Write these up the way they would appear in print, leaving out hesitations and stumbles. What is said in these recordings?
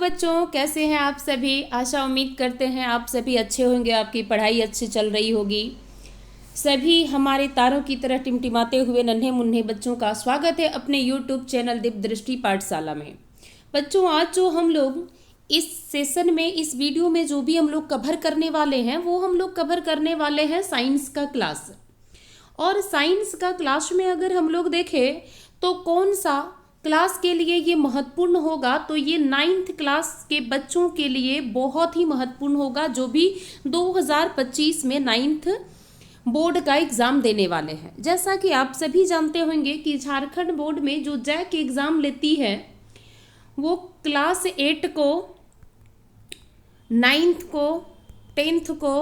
बच्चों, कैसे हैं आप सभी। आशा उम्मीद करते हैं आप सभी अच्छे होंगे, आपकी पढ़ाई अच्छी चल रही होगी। सभी हमारे तारों की तरह टिमटिमाते हुए नन्हे मुन्ने बच्चों का स्वागत है अपने YouTube चैनल दीप दृष्टि पाठशाला में। बच्चों, आज जो हम लोग इस सेशन में, इस वीडियो में जो भी हम लोग कवर करने वाले हैं, वो हम लोग कवर करने वाले हैं साइंस का क्लास। और साइंस का क्लास में अगर हम लोग देखें तो कौन सा क्लास के लिए ये महत्वपूर्ण होगा, तो ये 9th क्लास के बच्चों के लिए बहुत ही महत्वपूर्ण होगा, जो भी 2025 में 9th बोर्ड का एग्ज़ाम देने वाले हैं। जैसा कि आप सभी जानते होंगे कि झारखंड बोर्ड में जो जैक एग्ज़ाम लेती है वो क्लास 8 को, 9th को, 10th को,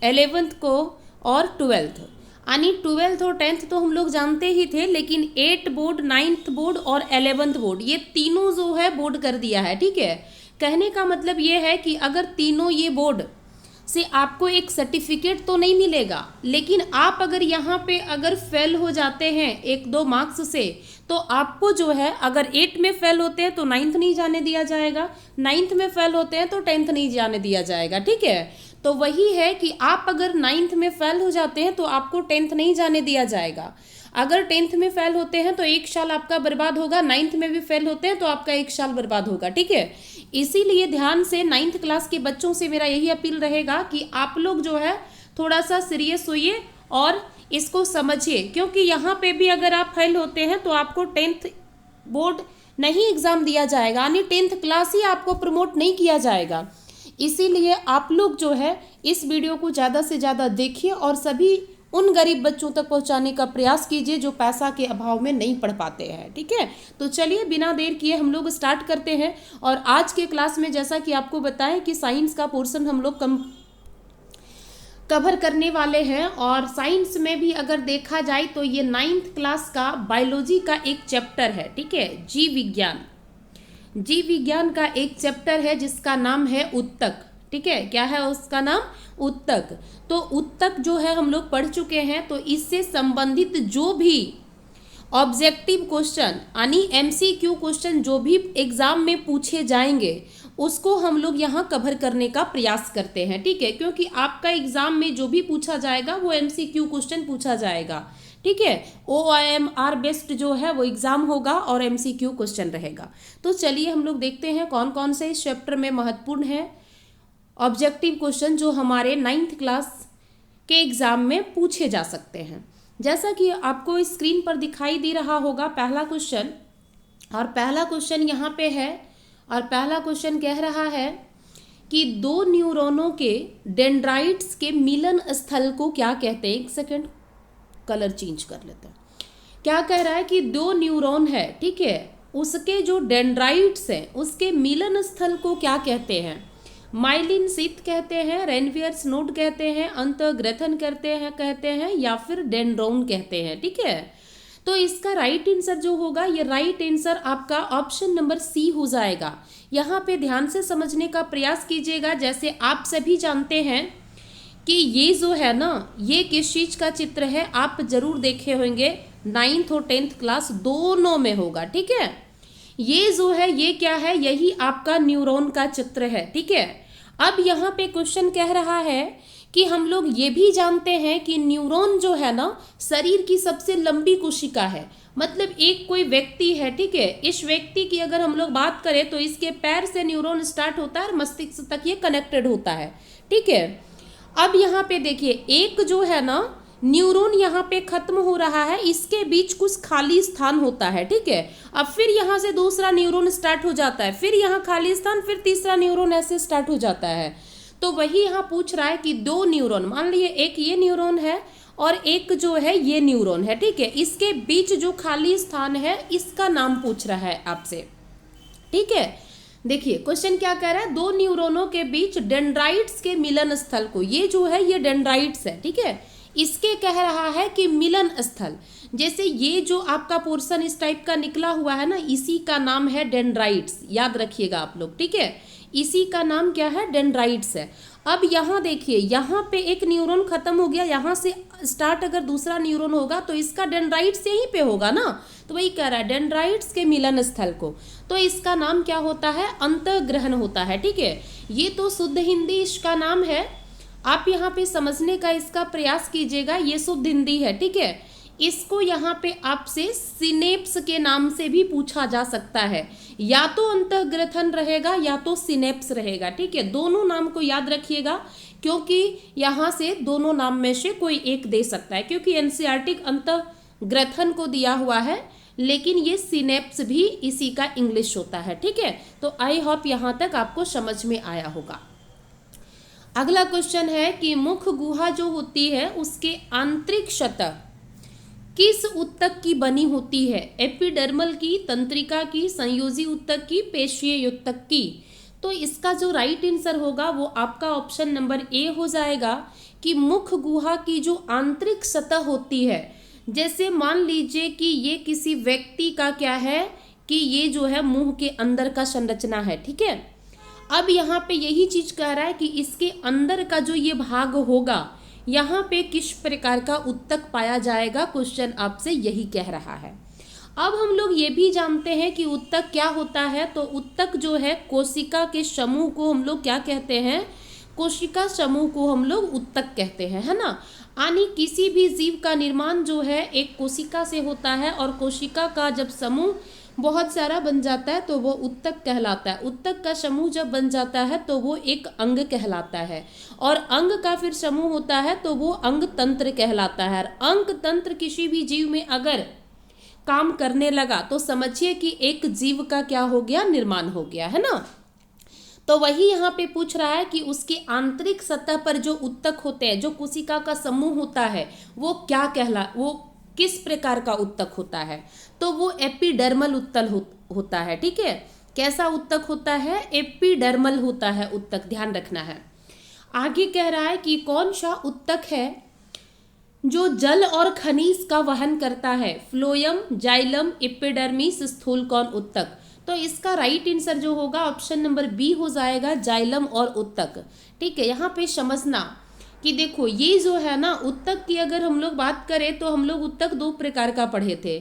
11th को और 12th, यानी 12th और 10th तो हम लोग जानते ही थे, लेकिन 8 बोर्ड, 9th बोर्ड और 11th बोर्ड, ये तीनों जो है बोर्ड कर दिया है। ठीक है, कहने का मतलब ये है कि अगर तीनों ये बोर्ड से आपको एक सर्टिफिकेट तो नहीं मिलेगा, लेकिन आप अगर यहाँ पे अगर फेल हो जाते हैं 1-2 मार्क्स से, तो आपको जो है, अगर 8 में फेल होते हैं तो 9th नहीं जाने दिया जाएगा, 9th में फेल होते हैं तो 10th नहीं जाने दिया जाएगा। ठीक है, तो वही है कि आप अगर 9th में फेल हो जाते हैं तो आपको 10th नहीं जाने दिया जाएगा। अगर 10th में फेल होते हैं तो 1 साल आपका बर्बाद होगा, 9th में भी फेल होते हैं तो आपका 1 साल बर्बाद होगा। ठीक है, इसीलिए ध्यान से 9th क्लास के बच्चों से मेरा यही अपील रहेगा कि आप लोग जो है थोड़ा सा सीरियस होइए और इसको समझिए, क्योंकि यहाँ पे भी अगर आप फेल होते हैं तो आपको 10th बोर्ड नहीं एग्ज़ाम दिया जाएगा, यानी 10th क्लास ही आपको प्रमोट नहीं किया जाएगा। इसीलिए आप लोग जो है इस वीडियो को ज़्यादा से ज़्यादा देखिए और सभी उन गरीब बच्चों तक पहुंचाने का प्रयास कीजिए जो पैसा के अभाव में नहीं पढ़ पाते हैं। ठीक है, तो चलिए बिना देर किए हम लोग स्टार्ट करते हैं। और आज के क्लास में जैसा कि आपको बताएं कि साइंस का पोर्शन हम लोग कवर करने वाले हैं। और साइंस में भी अगर देखा जाए तो ये 9th क्लास का बायोलॉजी का एक चैप्टर है। ठीक है, जीव विज्ञान का एक चैप्टर है जिसका नाम है उत्तक। ठीक है, क्या है उसका नाम? उत्तक। तो उत्तक जो है हम लोग पढ़ चुके हैं, तो इससे संबंधित जो भी ऑब्जेक्टिव क्वेश्चन यानी MCQ क्वेश्चन जो भी एग्जाम में पूछे जाएंगे उसको हम लोग यहाँ कवर करने का प्रयास करते हैं। ठीक है, क्योंकि आपका एग्जाम में जो भी पूछा जाएगा वो MCQ क्वेश्चन पूछा जाएगा। ठीक है, OMR बेस्ड जो है वो एग्जाम होगा और MCQ क्वेश्चन रहेगा। तो चलिए हम लोग देखते हैं कौन कौन से इस चैप्टर में महत्वपूर्ण है ऑब्जेक्टिव क्वेश्चन जो हमारे 9th क्लास के एग्जाम में पूछे जा सकते हैं। जैसा कि आपको स्क्रीन पर दिखाई दे रहा होगा पहला क्वेश्चन, और पहला क्वेश्चन यहाँ पे है, और पहला क्वेश्चन कह रहा है कि 2 न्यूरॉनों के डेंड्राइट्स के मिलन स्थल को क्या कहते हैं। एक सेकेंड, कलर चेंज कर लेते हैं। क्या कह रहा है कि 2 न्यूरॉन है, ठीक है, उसके जो डेंड्राइट्स हैं उसके मिलन स्थल को क्या कहते हैं। माइलिन शीथ कहते हैं, रेनवियर्स नोड कहते हैं, अंतःग्रथन कहते हैं या फिर डेंड्रोन कहते हैं। ठीक है, तो इसका राइट आंसर जो होगा, ये राइट आंसर आपका ऑप्शन नंबर C हो जाएगा। यहाँ पे ध्यान से समझने का प्रयास कीजिएगा। जैसे आप सभी जानते हैं कि ये जो है ना, ये किस चीज़ का चित्र है, आप जरूर देखे होंगे, 9th और 10th क्लास दोनों में होगा। ठीक है, ये जो है ये क्या है, यही आपका न्यूरॉन का चित्र है। ठीक है, अब यहाँ पे क्वेश्चन कह रहा है कि हम लोग ये भी जानते हैं कि न्यूरॉन जो है ना शरीर की सबसे लंबी कोशिका है। मतलब एक कोई व्यक्ति है, ठीक है, इस व्यक्ति की अगर हम लोग बात करें तो इसके पैर से न्यूरॉन स्टार्ट होता है और मस्तिष्क तक ये कनेक्टेड होता है। ठीक है, अब यहाँ पे देखिए, एक जो है ना न्यूरॉन यहाँ पे खत्म हो रहा है, इसके बीच कुछ खाली स्थान होता है। ठीक है, अब फिर यहाँ से दूसरा न्यूरॉन स्टार्ट हो जाता है, फिर यहाँ खाली स्थान, फिर तीसरा न्यूरॉन, ऐसे स्टार्ट हो जाता है। तो वही यहाँ पूछ रहा है कि 2 न्यूरॉन, मान लीजिए एक ये न्यूरॉन है और एक जो है ये न्यूरॉन है। ठीक है, इसके बीच जो खाली स्थान है इसका नाम पूछ रहा है आपसे। ठीक है, देखिए क्वेश्चन क्या कह रहा है, 2 न्यूरॉनों के बीच डेंड्राइट्स के मिलन स्थल को, ये जो है ये डेंड्राइट्स है। ठीक है, इसके कह रहा है कि मिलन स्थल, जैसे ये जो आपका पोर्शन इस टाइप का निकला हुआ है ना, इसी का नाम है डेंड्राइट्स, याद रखिएगा आप लोग, ठीक है। इसी का नाम क्या है, डेंड्राइट्स है। अब यहाँ देखिए, यहाँ पे एक न्यूरॉन खत्म हो गया, यहाँ से स्टार्ट अगर दूसरा न्यूरॉन होगा तो इसका डेंड्राइट्स यहीं पे होगा ना, तो वही कह रहा है डेंड्राइट्स के मिलन स्थल को, तो इसका नाम क्या होता है, अंतःग्रहण होता है, ठीक है। ये तो शुद्ध हिंदी इसका नाम है, आप यहाँ पे समझने का इसका प्रयास कीजिएगा, ये शुद्ध हिंदी है, ठीक है। इसको यहाँ पे आपसे सिनेप्स के नाम से भी पूछा जा सकता है, या तो अंतःग्रथन रहेगा या तो सिनेप्स रहेगा, ठीक है। दोनों नाम को याद रखिएगा, क्योंकि यहाँ से दोनों नाम में से कोई एक दे सकता है, क्योंकि एनसीईआरटी अंतःग्रथन को दिया हुआ है, लेकिन ये सिनेप्स भी इसी का इंग्लिश होता है, ठीक है। तो आई होप यहाँ तक आपको समझ में आया होगा। अगला क्वेश्चन है कि मुख गुहा जो होती है उसके आंतरिक सतह किस ऊतक की बनी होती है, एपिडर्मल की, तंत्रिका की, संयोजी ऊतक की, पेशीय ऊतक की। तो इसका जो राइट आंसर होगा वो आपका ऑप्शन नंबर ए हो जाएगा कि मुख गुहा की जो आंतरिक सतह होती है, जैसे मान लीजिए कि ये किसी व्यक्ति का क्या है कि ये जो है मुंह के अंदर का संरचना है, ठीक है। अब यहाँ पे यही चीज कह रहा है कि इसके अंदर का जो ये भाग होगा, यहाँ पे किस प्रकार का ऊतक पाया जाएगा, क्वेश्चन आपसे यही कह रहा है। अब हम लोग ये भी जानते हैं कि ऊतक क्या होता है, तो ऊतक जो है कोशिका के समूह को हम लोग क्या कहते हैं, कोशिका समूह को हम लोग ऊतक कहते हैं, है ना। यानी किसी भी जीव का निर्माण जो है एक कोशिका से होता है, और कोशिका का जब समूह बहुत सारा बन जाता है तो वो ऊतक कहलाता है। ऊतक का समूह जब बन जाता है तो वो एक अंग कहलाता है, और अंग का फिर समूह होता है तो वो अंग तंत्र कहलाता है। अंग तंत्र किसी भी जीव में अगर काम करने लगा तो समझिए कि एक जीव का क्या हो गया, निर्माण हो गया, है ना। तो वही यहाँ पे पूछ रहा है कि उसकी आंतरिक सतह पर जो ऊतक होते हैं, जो कोशिका का समूह होता है, वो क्या वो किस प्रकार का ऊतक होता है, तो वो एपिडर्मल ऊतक होता है, ठीक है। कैसा ऊतक होता है, एपिडर्मल होता है ऊतक, ध्यान रखना है। आगे कह रहा है कि कौन सा ऊतक है जो जल और खनिज का वहन करता है, फ्लोयम, जाइलम, एपिडर्मिस, स्थूलकोण ऊतक। तो इसका राइट आंसर जो होगा ऑप्शन नंबर बी हो जाएगा, जाइलम और ऊतक, ठीक है। यहाँ पे समझना कि देखो ये जो है ना ऊतक की अगर हम लोग बात करें तो हम लोग ऊतक दो प्रकार का पढ़े थे,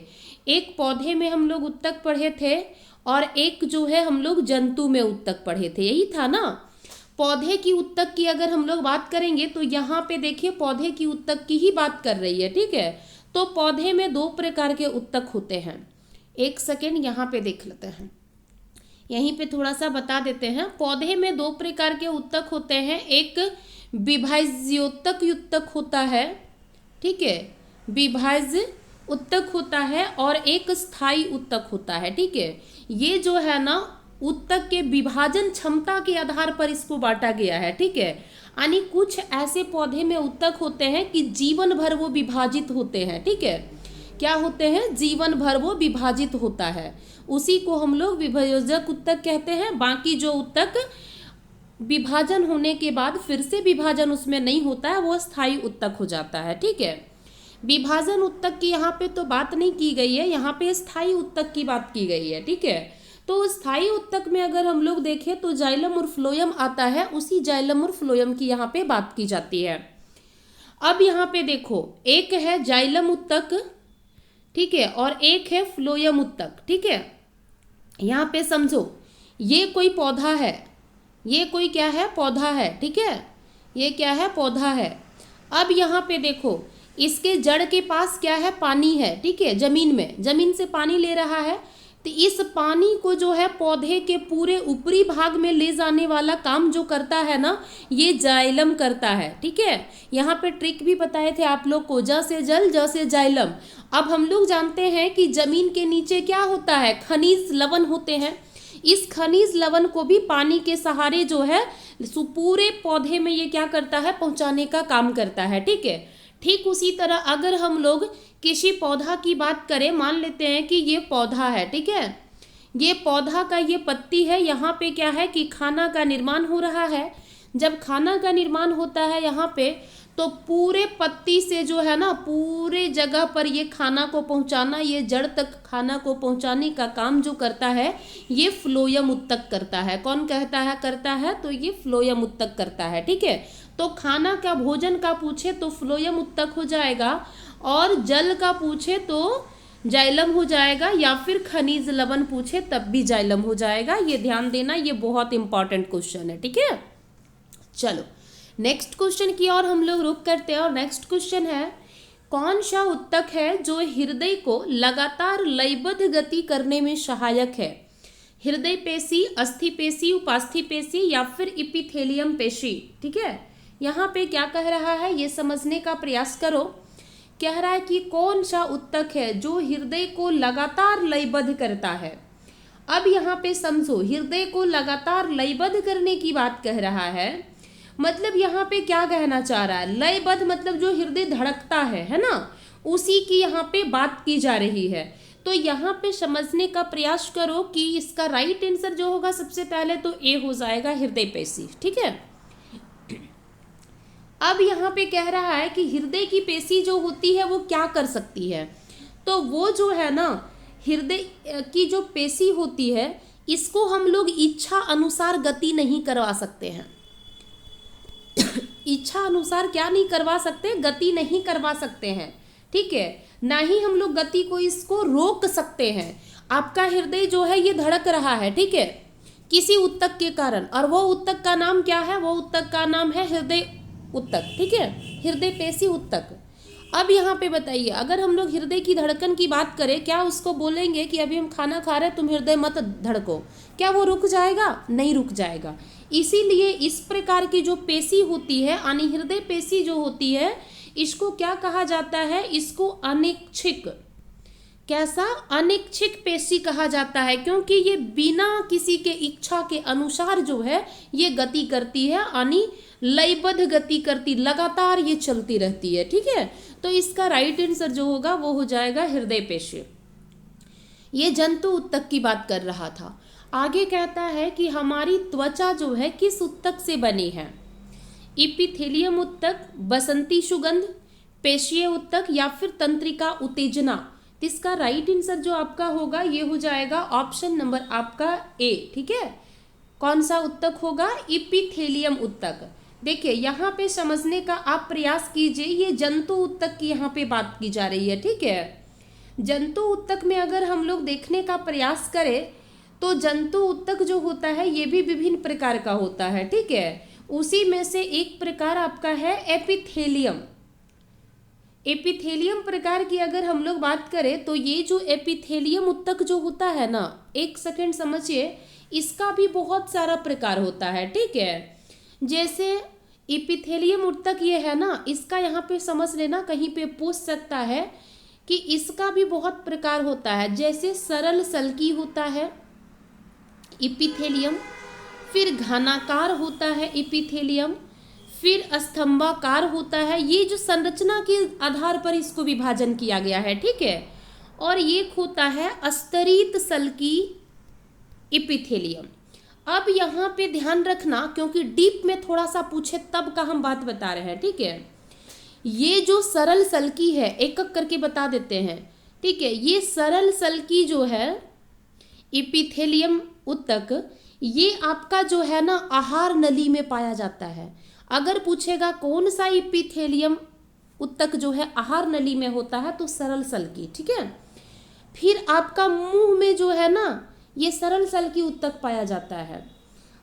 एक पौधे में हम लोग ऊतक पढ़े थे, और एक जो है हम लोग जंतु में ऊतक पढ़े थे, यही था ना। पौधे की ऊतक की अगर हम लोग बात करेंगे तो यहाँ पे देखिए पौधे की ऊतक की ही बात कर रही है, ठीक है। तो पौधे में दो प्रकार के ऊतक होते हैं, एक सेकेंड यहाँ पे देख लेते हैं, यहीं पे थोड़ा सा बता देते हैं। पौधे में दो प्रकार के ऊतक होते हैं, एक विभाज्योतक ऊतक होता है, ठीक है, विभाज्य ऊतक होता है, और एक स्थायी ऊतक होता है, ठीक है। ये जो है ना ऊतक के विभाजन क्षमता के आधार पर इसको बांटा गया है, ठीक है। यानी कुछ ऐसे पौधे में ऊतक होते हैं कि जीवन भर वो विभाजित होते हैं, ठीक है। क्या होते हैं, जीवन भर वो विभाजित होता है, उसी को हम लोग विभाजक ऊतक कहते हैं। बाकी जो ऊतक विभाजन होने के बाद फिर से विभाजन उसमें नहीं होता है, वो स्थायी ऊतक हो जाता है, ठीक है। विभाजन ऊतक की यहाँ पे तो बात नहीं की गई है, यहाँ पे स्थायी ऊतक की बात की गई है, ठीक है। तो स्थायी ऊतक में अगर हम लोग देखें तो जाइलम और फ्लोयम आता है, उसी जाइलम और फ्लोयम की यहाँ पे बात की जाती है। अब यहाँ पे देखो, एक है जाइलम ऊतक, ठीक है, और एक है फ्लोयम ऊतक, ठीक है। यहाँ पे समझो ये कोई पौधा है, ये कोई क्या है, पौधा है, ठीक है, ये क्या है, पौधा है। अब यहाँ पे देखो इसके जड़ के पास क्या है, पानी है, ठीक है, जमीन में, जमीन से पानी ले रहा है, तो इस पानी को जो है पौधे के पूरे ऊपरी भाग में ले जाने वाला काम जो करता है ना, ये जाइलम करता है, ठीक है। यहाँ पे ट्रिक भी बताए थे आप लोग को, ज से जल, ज से जाइलम। अब हम लोग जानते हैं कि जमीन के नीचे क्या होता है, खनिज लवण होते हैं, इस खनिज लवण को भी पानी के सहारे जो है पूरे पौधे में ये क्या करता है, पहुंचाने का काम करता है, ठीक है। ठीक उसी तरह अगर हम लोग किसी पौधा की बात करें, मान लेते हैं कि ये पौधा है, ठीक है, ये पौधा का ये पत्ती है, यहाँ पे क्या है कि खाना का निर्माण हो रहा है। जब खाना का निर्माण होता है यहाँ पे, तो पूरे पत्ती से जो है ना पूरे जगह पर ये खाना को पहुंचाना, ये जड़ तक खाना को पहुंचाने का काम जो करता है ये फ्लोएम उत्तक करता है। कौन कहता है करता है? तो ये फ्लोएम उत्तक करता है। ठीक है, तो खाना का भोजन का पूछे तो फ्लोएम उत्तक हो जाएगा, और जल का पूछे तो जाइलम हो जाएगा, या फिर खनिज लवण पूछे तब भी जाइलम हो जाएगा। ये ध्यान देना, ये बहुत इंपॉर्टेंट क्वेश्चन है। ठीक है, चलो नेक्स्ट क्वेश्चन की ओर हम लोग रुक करते हैं। और नेक्स्ट क्वेश्चन है, कौन सा उत्तक है जो हृदय को लगातार लयबद्ध गति करने में सहायक है? हृदय पेशी, अस्थि पेशी, उपास्थि पेशी या फिर इपिथेलियम पेशी? ठीक है, यहाँ पे क्या कह रहा है ये समझने का प्रयास करो। कह रहा है कि कौन सा उत्तक है जो हृदय को लगातार लयबद्ध करता है। अब यहाँ पे समझो, हृदय को लगातार लयबद्ध करने की बात कह रहा है, मतलब यहाँ पे क्या कहना चाह रहा है? लयबद्ध मतलब जो हृदय धड़कता है ना, उसी की यहाँ पे बात की जा रही है। तो यहाँ पे समझने का प्रयास करो कि इसका राइट आंसर जो होगा सबसे पहले तो ए हो जाएगा, हृदय पेशी। ठीक है, अब यहाँ पे कह रहा है कि हृदय की पेशी जो होती है वो क्या कर सकती है? तो वो जो है ना हृदय की जो पेशी होती है इसको हम लोग इच्छा अनुसार गति नहीं करवा सकते हैं। इच्छा अनुसार क्या नहीं करवा सकते? गति नहीं करवा सकते हैं। ठीक है, ना ही हम लोग गति को इसको रोक सकते हैं। आपका हृदय जो है ये धड़क रहा है, ठीक है, किसी उत्तक के कारण, और वो उत्तक का नाम क्या है? वो उत्तक का नाम है हृदय उत्तक। ठीक है, हृदय पेशी उत्तक। अब यहाँ पे बताइए, अगर हम लोग हृदय की धड़कन की बात करें, क्या उसको बोलेंगे कि अभी हम खाना खा रहे हैं, तुम हृदय मत धड़को? क्या वो रुक जाएगा? नहीं रुक जाएगा। इसीलिए इस प्रकार की जो पेशी होती है, यानी हृदय पेशी जो होती है, इसको क्या कहा जाता है? इसको अनैच्छिक, कैसा? अनैच्छिक पेशी कहा जाता है, क्योंकि ये बिना किसी के इच्छा के अनुसार जो है ये गति करती है, यानी लयबद्ध गति करती, लगातार ये चलती रहती है। ठीक है, तो इसका राइट आंसर जो होगा वो हो जाएगा हृदय पेशी। ये जंतु उत्तक की बात कर रहा था। आगे कहता है कि हमारी त्वचा जो है किस उत्तक से बनी है? इपिथेलियम उत्तक, बसंती सुगंध, पेशीय उत्तक या फिर तंत्रिका उत्तेजना? इसका राइट आंसर जो आपका होगा ये हो जाएगा ऑप्शन नंबर आपका ए। ठीक है, कौन सा उत्तक होगा? इपिथेलियम उत्तक। देखिए यहाँ पे समझने का आप प्रयास कीजिए, ये जंतु उत्तक की यहाँ पे बात की जा रही है। ठीक है, जंतु उत्तक में अगर हम लोग देखने का प्रयास करें तो जंतु उत्तक जो होता है ये भी विभिन्न प्रकार का होता है। ठीक है, उसी में से एक प्रकार आपका है एपिथेलियम। एपिथेलियम प्रकार की अगर हम लोग बात करें तो ये जो एपिथेलियम उत्तक जो होता है ना, एक सेकंड समझिए, इसका भी बहुत सारा प्रकार होता है। ठीक है, जैसे एपिथेलियम उत्तक ये है ना, इसका यहाँ पे समझ लेना, कहीं पे पूछ सकता है कि इसका भी बहुत प्रकार होता है। जैसे सरल सल्की होता है एपिथेलियम, फिर घनाकार होता है एपिथेलियम, फिर स्तंभाकार होता है। ये जो संरचना के आधार पर इसको विभाजन किया गया है। ठीक है, और ये होता है स्तरित सल्की एपिथेलियम। अब यहाँ पे ध्यान रखना, क्योंकि डीप में थोड़ा सा पूछे तब का हम बात बता रहे हैं। ठीक है, ये जो सरल सल्की है, एक एक करके बता देते हैं। ठीक है, ये सरल सल्की जो है एपिथेलियम उत्तक, ये आपका जो है ना आहार नली में पाया जाता है। अगर पूछेगा कौन सा एपिथेलियम उत्तक जो है आहार नली में होता है, तो सरल सल्की। ठीक है, फिर आपका मुंह में जो है ना ये सरल सल्की उत्तक पाया जाता है।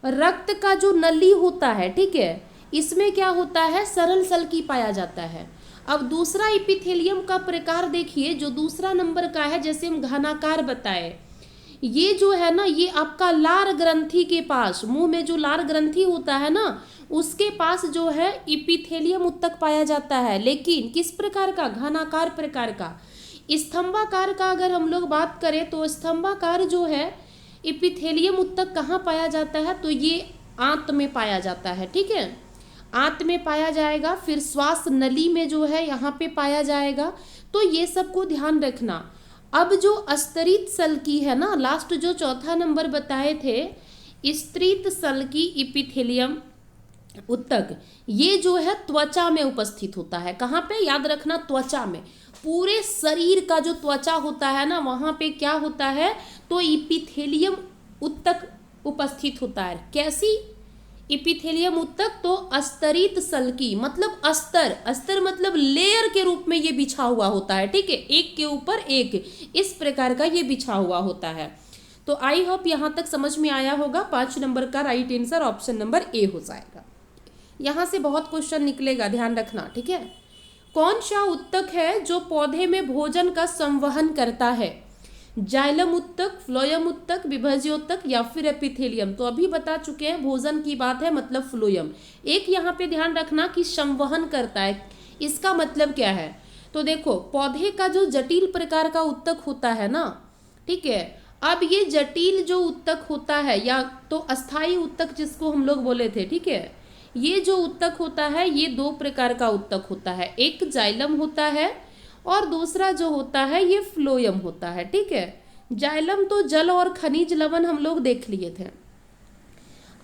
रक्त का जो नली होता है, ठीक है, इसमें क्या होता है? सरल सल्की पाया जाता है। अब दूसरा एपिथेलियम का प्रकार देखिए, जो दूसरा नंबर का है, जैसे हम घनाकार बताए, ये जो है ना ये आपका लार ग्रंथि के पास, मुंह में जो लार ग्रंथि होता है ना, उसके पास जो है एपिथेलियम उत्तक पाया जाता है। लेकिन किस प्रकार का? घनाकार प्रकार का। स्तंभाकार का अगर हम लोग बात करें तो स्तंभाकार जो है एपिथेलियम उत्तक कहाँ पाया जाता है? तो ये आंत में पाया जाता है। ठीक है, आंत में पाया जाएगा, फिर श्वास नली में जो है यहाँ पे पाया जाएगा। तो ये सबको ध्यान रखना। अब जो स्तरित सल्की है ना, लास्ट जो चौथा नंबर बताए थे, स्तरित सल्की एपिथेलियम, उत्तक ये जो है त्वचा में उपस्थित होता है। कहाँ पे, याद रखना, त्वचा में। पूरे शरीर का जो त्वचा होता है ना, वहां पे क्या होता है, तो इपिथेलियम उत्तक उपस्थित होता है। कैसी इपिथेलियम उत्तक, तो अस्तरित सल्की, मतलब अस्तर, अस्तर मतलब लेयर के रूप में ये बिछा हुआ होता है, ठीक है, एक के ऊपर एक, इस प्रकार का ये बिछा हुआ होता है। तो आई होप यहाँ तक समझ में आया होगा। 5 नंबर का right answer option number A हो जाएगा। यहाँ से बहुत क्वेश्चन निकलेगा, ध्यान रखना, ठीक है। कौन सा उत्तक है जो पौधे में भोजन का संवहन करता है, जाइलम उत्तक, फ्लोयम उत्तक, विभज्योत्तक या फिर एपिथेलियम। तो अभी बता चुके हैं, भोजन की बात है मतलब फ्लोयम। एक यहाँ पे ध्यान रखना कि संवहन करता है, इसका मतलब क्या है, तो देखो पौधे का जो जटिल प्रकार का उत्तक होता है ना, ठीक है, अब ये जटिल जो उत्तक होता है या तो अस्थाई उत्तक जिसको हम लोग बोले थे, ठीक है, ये जो उत्तक होता है ये 2 प्रकार का उत्तक होता है, एक जाइलम होता है और दूसरा जो होता है ये फ्लोयम होता है, ठीक है। जाइलम तो जल और खनिज लवण हम लोग देख लिए थे।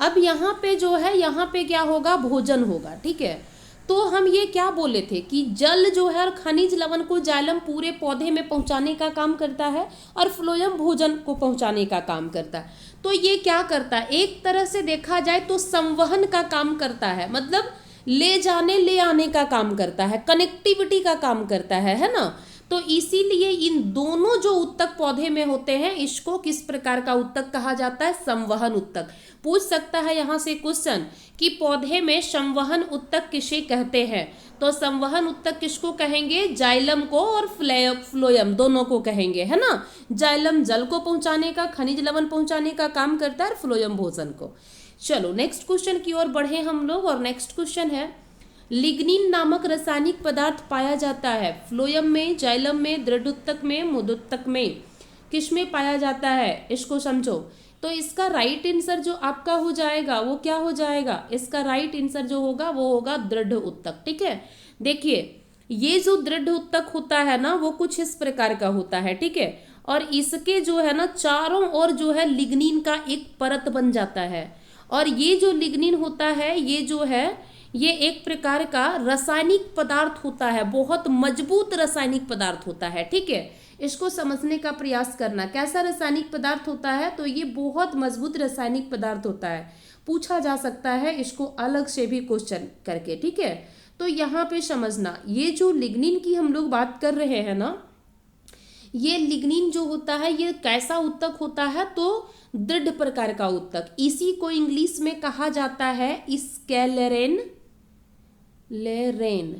अब यहाँ पे जो है, यहाँ पे क्या होगा, भोजन होगा, ठीक है। तो हम ये क्या बोले थे कि जल जो है और खनिज लवण को जाइलम पूरे पौधे में पहुंचाने का काम करता है और फ्लोयम भोजन को पहुंचाने का काम करता है। तो ये क्या करता है, एक तरह से देखा जाए तो संवहन का काम करता है, मतलब ले जाने ले आने का काम करता है, कनेक्टिविटी का काम करता है ना। तो इसीलिए इन दोनों जो उत्तक पौधे में होते हैं, इसको किस प्रकार का उत्तक कहा जाता है, संवहन उत्तक। पूछ सकता है यहाँ से क्वेश्चन कि पौधे में संवहन उत्तक किसे कहते हैं, तो संवहन उत्तक किसको कहेंगे, जाइलम को और फ्लोयम दोनों को कहेंगे, है ना। जाइलम जल को पहुंचाने का, खनिज लवण पहुंचाने का काम करता है और फ्लोयम भोजन को। चलो नेक्स्ट क्वेश्चन की ओर बढ़े हम लोग, और नेक्स्ट क्वेश्चन है, लिग्निन नामक रासायनिक पदार्थ पाया जाता है फ्लोयम में, जाइलम में, दृढ़ उत्तक में, मुदुत्तक में, किस में पाया जाता है, इसको समझो। तो इसका राइट आंसर जो आपका हो जाएगा वो क्या हो जाएगा, इसका राइट आंसर जो होगा वो होगा दृढ़ उत्तक, ठीक है। देखिए ये जो दृढ़ उत्तक होता है ना, वो कुछ इस प्रकार का होता है, ठीक है, और इसके जो है ना चारों ओर जो है लिग्निन का एक परत बन जाता है, और ये जो लिग्निन होता है ये जो है ये एक प्रकार का रासायनिक पदार्थ होता है, बहुत मजबूत रासायनिक पदार्थ होता है, ठीक है। इसको समझने का प्रयास करना, कैसा रासायनिक पदार्थ होता है, तो ये बहुत मजबूत रासायनिक पदार्थ होता है। पूछा जा सकता है इसको अलग से भी क्वेश्चन करके, ठीक है। तो यहाँ पे समझना, ये जो लिग्निन की हम लोग बात कर रहे हैं ना, ये लिग्निन जो होता है ये कैसा उत्तक होता है, तो दृढ़ प्रकार का उत्तक। इसी को इंग्लिश में कहा जाता है स्क्लेरेन लेरेन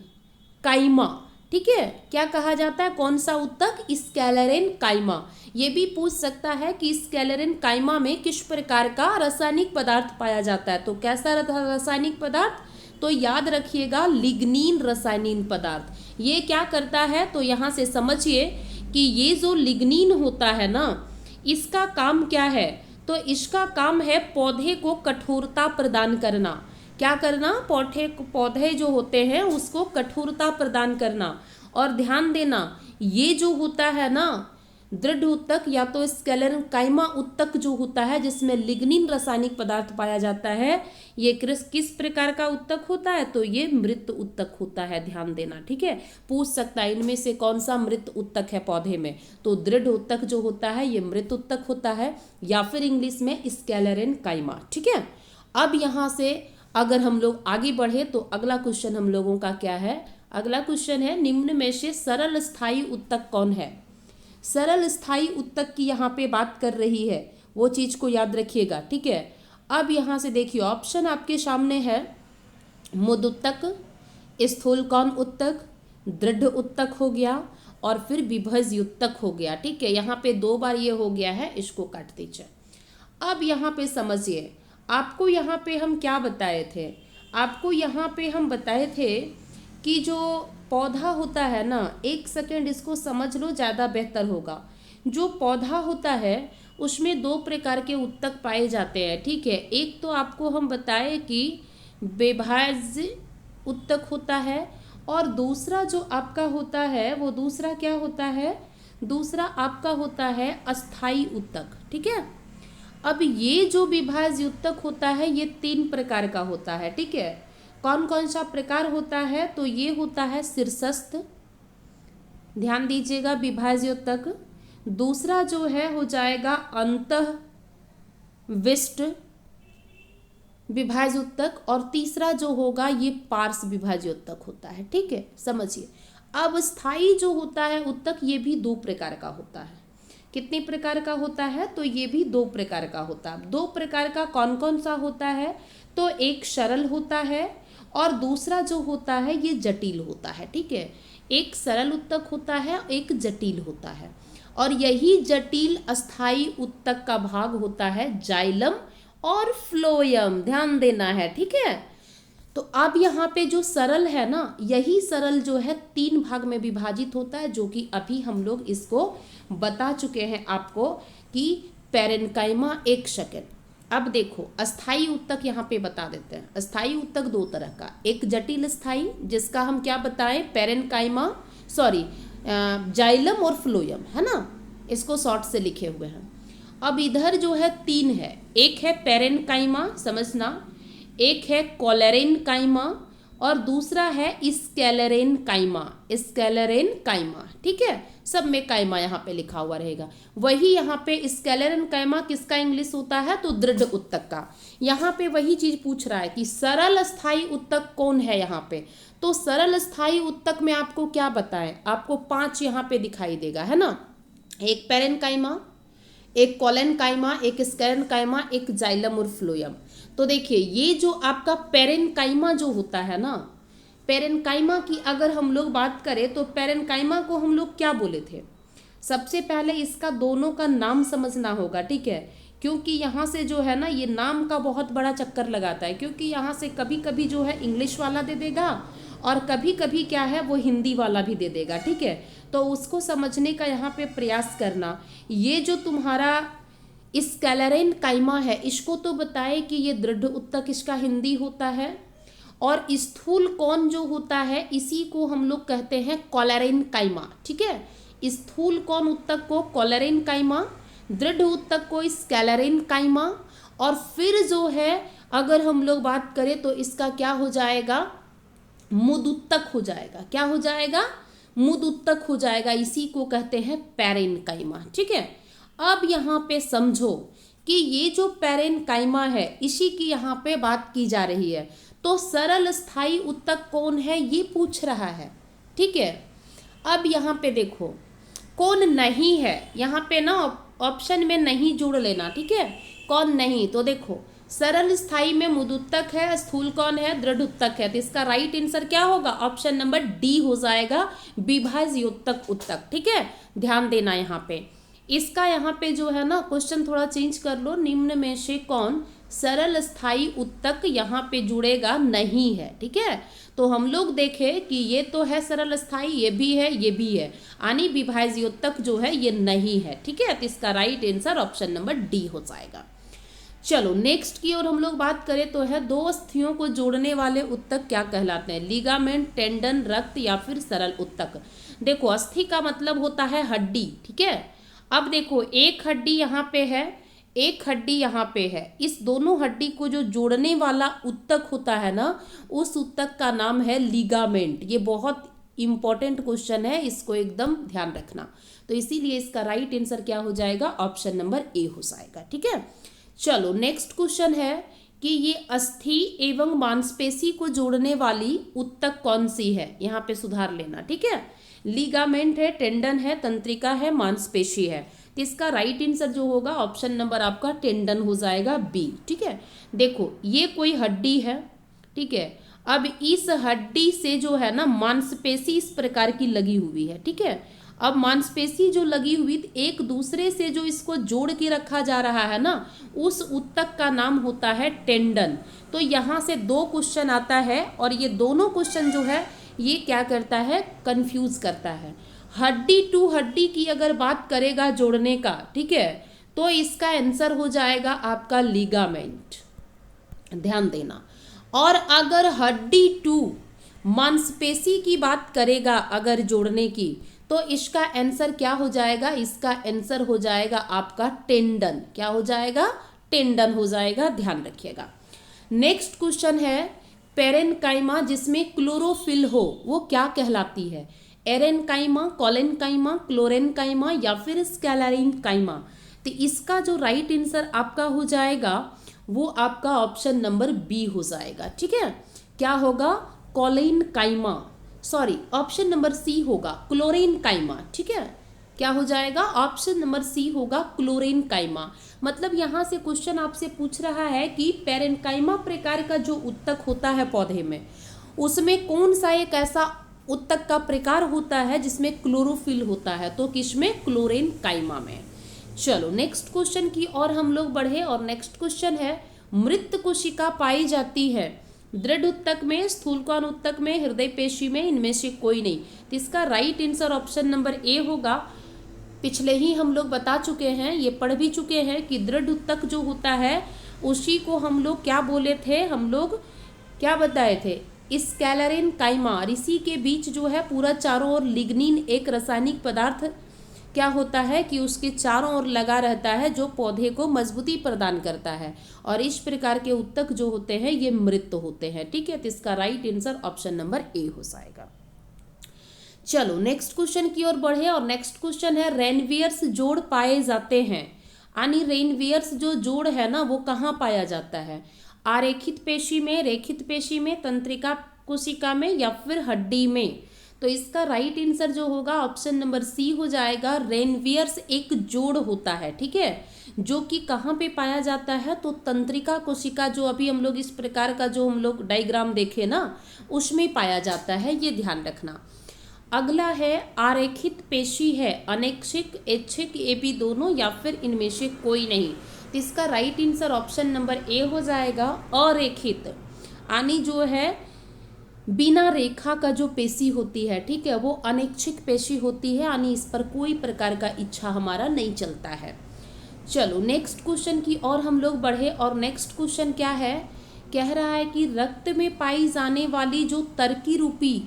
काइमा, ठीक है। क्या कहा जाता है, कौन सा उत्तक, स्क्लेरेन काइमा। ये भी पूछ सकता है कि स्क्लेरेन काइमा में किस प्रकार का रासायनिक पदार्थ पाया जाता है, तो कैसा रासायनिक पदार्थ, तो याद रखिएगा लिग्निन रासायनिक पदार्थ। ये क्या करता है, तो यहाँ से समझिए कि ये जो लिग्निन होता है ना, इसका काम क्या है, तो इसका काम है पौधे को कठोरता प्रदान करना। क्या करना, पौधे जो होते हैं उसको कठोरता प्रदान करना। और ध्यान देना, ये जो होता है ना दृढ़ उत्तक या तो स्क्लेरेन काइमा उत्तक जो होता है जिसमें लिग्निन रासायनिक पदार्थ पाया जाता है, ये किस प्रकार का उत्तक होता है, तो ये मृत उत्तक होता है, ध्यान देना, ठीक है। पूछ सकता है इनमें से कौन सा मृत उत्तक है पौधे में, तो दृढ़ उत्तक जो होता है ये मृत उत्तक होता है, या फिर इंग्लिश में स्क्लेरेन काइमा, ठीक है। अब यहाँ से अगर हम लोग आगे बढ़े तो अगला क्वेश्चन हम लोगों का क्या है, अगला क्वेश्चन है, निम्न में से सरल स्थायी उत्तक कौन है। सरल स्थायी उत्तक की यहाँ पे बात कर रही है, वो चीज़ को याद रखिएगा, ठीक है। अब यहाँ से देखिए ऑप्शन आपके सामने है, मुदुत्तक, स्थूलकोण उत्तक, दृढ़ उत्तक हो गया, और फिर विभज्य उत्तक हो गया, ठीक है। यहाँ पे 2 बार ये हो गया है, इसको काट दीजिए। अब यहाँ पे समझिए, आपको यहाँ पे हम क्या बताए थे, आपको यहाँ पे हम बताए थे कि जो पौधा होता है ना, 1 सेकेंड इसको समझ लो ज़्यादा बेहतर होगा। जो पौधा होता है उसमें 2 प्रकार के उत्तक पाए जाते हैं, ठीक है। एक तो आपको हम बताए कि विभाज्य उत्तक होता है, और दूसरा जो आपका होता है वो दूसरा क्या होता है, दूसरा आपका होता है अस्थाई उत्तक, ठीक है। अब ये जो विभाज्य उत्तक होता है ये 3 प्रकार का होता है, ठीक है। कौन कौन सा प्रकार होता है? तो ये होता है शीर्षस्थ, ध्यान दीजिएगा, विभाज्य उत्तक। दूसरा जो है हो जाएगा अंतःविष्ट विभाज्य उत्तक, और तीसरा जो होगा ये पार्श्व विभाज्य उत्तक होता है, ठीक है, समझिए। अब स्थायी जो होता है उत्तक ये भी 2 प्रकार का होता है। कितने प्रकार का होता है? तो ये भी 2 प्रकार का होता है। 2 प्रकार का कौन कौन सा होता है? तो एक सरल होता है और दूसरा जो होता है ये जटिल होता है, ठीक है। एक सरल उत्तक होता है, एक जटिल होता है, और यही जटिल अस्थाई उत्तक का भाग होता है जाइलम और फ्लोयम, ध्यान देना है, ठीक है। तो अब यहाँ पे जो सरल है ना, यही सरल जो है 3 भाग में विभाजित होता है, जो कि अभी हम लोग इसको बता चुके हैं आपको कि पैरेन्काइमा। एक सेकेंड, अब देखो अस्थाई उत्तक यहाँ पे बता देते हैं। अस्थाई उत्तक 2 तरह का, एक जटिल स्थाई जिसका हम क्या बताएं, पैरेन्काइमा, जाइलम और फ्लोयम, है ना, इसको शॉर्ट से लिखे हुए हैं। अब इधर जो है 3 है, एक है पैरेन्काइमा, समझना, एक है कॉलेरेन्काइमा और दूसरा है स्केलेरेन्काइमा, स्केलेरेन्काइमा, ठीक है। सब में काइमा यहाँ पे लिखा हुआ रहेगा। वही यहाँ पे स्केलेरेन्काइमा किसका इंग्लिश होता है? तो दृढ़ उत्तक का। यहाँ पे वही चीज पूछ रहा है कि सरल स्थायी उत्तक कौन है यहाँ पे। तो सरल स्थायी उत्तक में आपको क्या बताएं, आपको 5 यहाँ पे दिखाई देगा, है ना। एक पैरेन्काइमा, एक कॉलेन्काइमा, एक स्केलेरेन्काइमा, एक जाइलम और फ्लोयम। तो देखिए ये जो आपका पैरेन्काइमा जो होता है ना, पैरेन्काइमा की अगर हम लोग बात करें तो पैरेन्काइमा को हम लोग क्या बोले थे? सबसे पहले इसका दोनों का नाम समझना होगा, ठीक है, क्योंकि यहाँ से जो है ना ये नाम का बहुत बड़ा चक्कर लगाता है, क्योंकि यहाँ से कभी कभी जो है इंग्लिश वाला दे देगा और कभी कभी क्या है वो हिंदी वाला भी दे देगा, ठीक है। तो उसको समझने का यहाँ पे प्रयास करना। ये जो तुम्हारा स्केलेरेन्काइमा है, इसको तो बताए कि ये दृढ़ उत्तक इसका हिंदी होता है, और स्थूल कौन जो होता है इसी को हम लोग कहते हैं कॉलेरेन्काइमा, ठीक है। स्थूल कौन उत्तक को कॉलेरेन्काइमा, दृढ़ उत्तक को स्केलेरेन्काइमा, और फिर जो है अगर हम लोग बात करें तो इसका क्या हो जाएगा, मुदुत्तक हो जाएगा। क्या हो जाएगा? मुदुत्तक हो जाएगा, इसी को कहते हैं पैरेन्काइमा, ठीक है। अब यहाँ पे समझो कि ये जो पैरेन्काइमा है इसी की यहाँ पे बात की जा रही है। तो सरल स्थायी उत्तक कौन है ये पूछ रहा है, ठीक है। अब यहाँ पे देखो कौन नहीं है, यहाँ पे ना ऑप्शन में नहीं जोड़ लेना, ठीक है। कौन नहीं, तो देखो सरल स्थायी में मुदुत्तक है, स्थूल कौन है, दृढ़ उत्तक है। तो इसका राइट आंसर क्या होगा? ऑप्शन नंबर डी हो जाएगा, विभाज्य उत्तक, ठीक है। ध्यान देना यहाँ पे। इसका यहाँ पे जो है ना क्वेश्चन थोड़ा चेंज कर लो, निम्न में से कौन सरल स्थायी उत्तक यहाँ पे जुड़ेगा नहीं है, ठीक है। तो हम लोग देखें कि ये तो है सरल स्थायी, ये भी है, ये भी है, यानी विभाज्य उत्तक जो है ये नहीं है, ठीक है। तो इसका right answer option number D हो जाएगा। चलो नेक्स्ट की ओर हम लोग बात करें तो है 2 अस्थियों को जोड़ने वाले उत्तक क्या कहलाते हैं? लिगामेंट, टेंडन, रक्त या फिर सरल उत्तक। देखो अस्थि का मतलब होता है हड्डी, ठीक है। अब देखो एक हड्डी यहाँ पे है, एक हड्डी यहाँ पे है, इस दोनों हड्डी को जो जोड़ने वाला उत्तक होता है ना, उस उत्तक का नाम है लिगामेंट। ये बहुत इंपॉर्टेंट क्वेश्चन है, इसको एकदम ध्यान रखना। तो इसीलिए इसका राइट आंसर क्या हो जाएगा? ऑप्शन नंबर ए हो जाएगा, ठीक है। चलो नेक्स्ट क्वेश्चन है कि ये अस्थि एवं मांसपेशी को जोड़ने वाली उत्तक कौन सी है? यहाँ पे सुधार लेना, ठीक है। लिगामेंट है, टेंडन है, तंत्रिका है, मांसपेशी है। तो इसका राइट आंसर जो होगा ऑप्शन नंबर आपका टेंडन हो जाएगा, बी, ठीक है। देखो ये कोई हड्डी है, ठीक है। अब इस हड्डी से जो है ना मांसपेशी इस प्रकार की लगी हुई है, ठीक है। अब मांसपेशी जो लगी हुई एक दूसरे से जो इसको जोड़ के रखा जा रहा है ना, उस उत्तक का नाम होता है टेंडन। तो यहाँ से 2 क्वेश्चन आता है और ये दोनों क्वेश्चन जो है ये क्या करता है? कंफ्यूज करता है। हड्डी टू हड्डी की अगर बात करेगा जोड़ने का, ठीक है, तो इसका आंसर हो जाएगा आपका लिगामेंट, ध्यान देना। और अगर हड्डी टू मांसपेशी की बात करेगा अगर जोड़ने की, तो इसका आंसर क्या हो जाएगा? इसका आंसर हो जाएगा आपका टेंडन। क्या हो जाएगा? टेंडन हो जाएगा, ध्यान रखिएगा। नेक्स्ट क्वेश्चन है पेरेन्काइमा जिसमें क्लोरोफिल हो वो क्या कहलाती है? एरेन्काइमा, कोलेन्काइमा, क्लोरेन्काइमा या फिर स्कैलरीन्काइमा? तो इसका जो राइट आंसर आपका हो जाएगा वो आपका ऑप्शन नंबर बी हो जाएगा। ठीक है, क्या होगा? Collenchyma, sorry option number C होगा क्लोरेन्काइमा। ठीक है, क्या हो जाएगा? ऑप्शन नंबर सी होगा क्लोरेन्काइमा। मतलब यहाँ से क्वेश्चन आपसे पूछ रहा है कि पेरेन्काइमा प्रकार का जो उत्तक होता है पौधे में, उसमें कौन सा एक ऐसा उत्तक का प्रकार होता है जिसमें क्लोरोफिल होता है? तो किसमें? क्लोरेन्काइमा में। चलो नेक्स्ट क्वेश्चन की और हम लोग बढ़े, और नेक्स्ट क्वेश्चन है मृत कोशिका पाई जाती है दृढ़ उत्तक में, स्थूलकान उत्तक में, हृदय पेशी में, इनमें से कोई नहीं। तो इसका right answer option number A होगा। पिछले ही हम लोग बता चुके हैं, ये पढ़ भी चुके हैं कि दृढ़ उत्तक जो होता है उसी को हम लोग क्या बोले थे, हम लोग क्या बताए थे? स्कैलरीन्काइमा। और इसी के बीच जो है पूरा चारों ओर लिग्निन एक रासायनिक पदार्थ क्या होता है कि उसके चारों ओर लगा रहता है जो पौधे को मजबूती प्रदान करता है, और इस प्रकार के उत्तक जो होते हैं ये मृत होते हैं। ठीक है, तो इसका right answer option number A हो जाएगा। चलो नेक्स्ट क्वेश्चन की ओर बढ़े, और नेक्स्ट क्वेश्चन है रेनवियर्स जोड़ पाए जाते हैं, यानी रेनवियर्स जो जोड़ है ना वो कहाँ पाया जाता है? आरेखित पेशी में, रेखित पेशी में, तंत्रिका कोशिका में या फिर हड्डी में? तो इसका राइट आंसर जो होगा ऑप्शन नंबर सी हो जाएगा। रेनवियर्स एक जोड़ होता है, ठीक है, जो कि कहाँ पे पाया जाता है? तो तंत्रिका कोशिका, जो अभी हम लोग इस प्रकार का जो हम लोग डायग्राम देखे ना उसमें पाया जाता है, ये ध्यान रखना। अगला है आरेखित पेशी है, अनैच्छिक, ऐच्छिक, ये भी दोनों या फिर इनमें से कोई नहीं। तो इसका right answer option number A हो जाएगा। अरेखित यानी जो है बिना रेखा का जो पेशी होती है, ठीक है, वो अनैच्छिक पेशी होती है, यानी इस पर कोई प्रकार का इच्छा हमारा नहीं चलता है। चलो नेक्स्ट क्वेश्चन की और हम लोग बढ़े, और नेक्स्ट क्वेश्चन क्या है? कह रहा है कि रक्त में पाई जाने वाली जो तर्की रूपी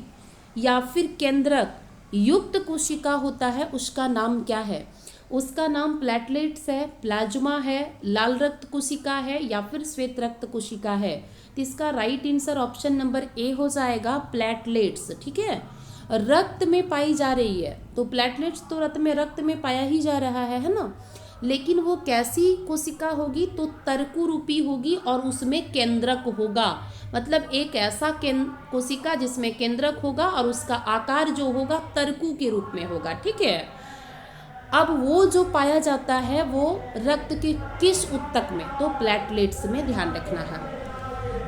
या फिर केंद्रक युक्त कोशिका होता है उसका नाम क्या है? उसका नाम प्लेटलेट्स है, प्लाज्मा है, लाल रक्त कोशिका है या फिर श्वेत रक्त कोशिका है? तो इसका right answer option number A हो जाएगा, प्लेटलेट्स। ठीक है, रक्त में पाई जा रही है तो प्लेटलेट्स तो रक्त में पाया ही जा रहा है ना, लेकिन वो कैसी कोशिका होगी? तो तर्कु रूपी होगी और उसमें केंद्रक होगा। मतलब एक ऐसा कोशिका जिसमें केंद्रक होगा और उसका आकार जो होगा तर्कु के रूप में होगा। ठीक है, अब वो जो पाया जाता है वो रक्त के किस उत्तक में? तो प्लेटलेट्स में, ध्यान रखना है।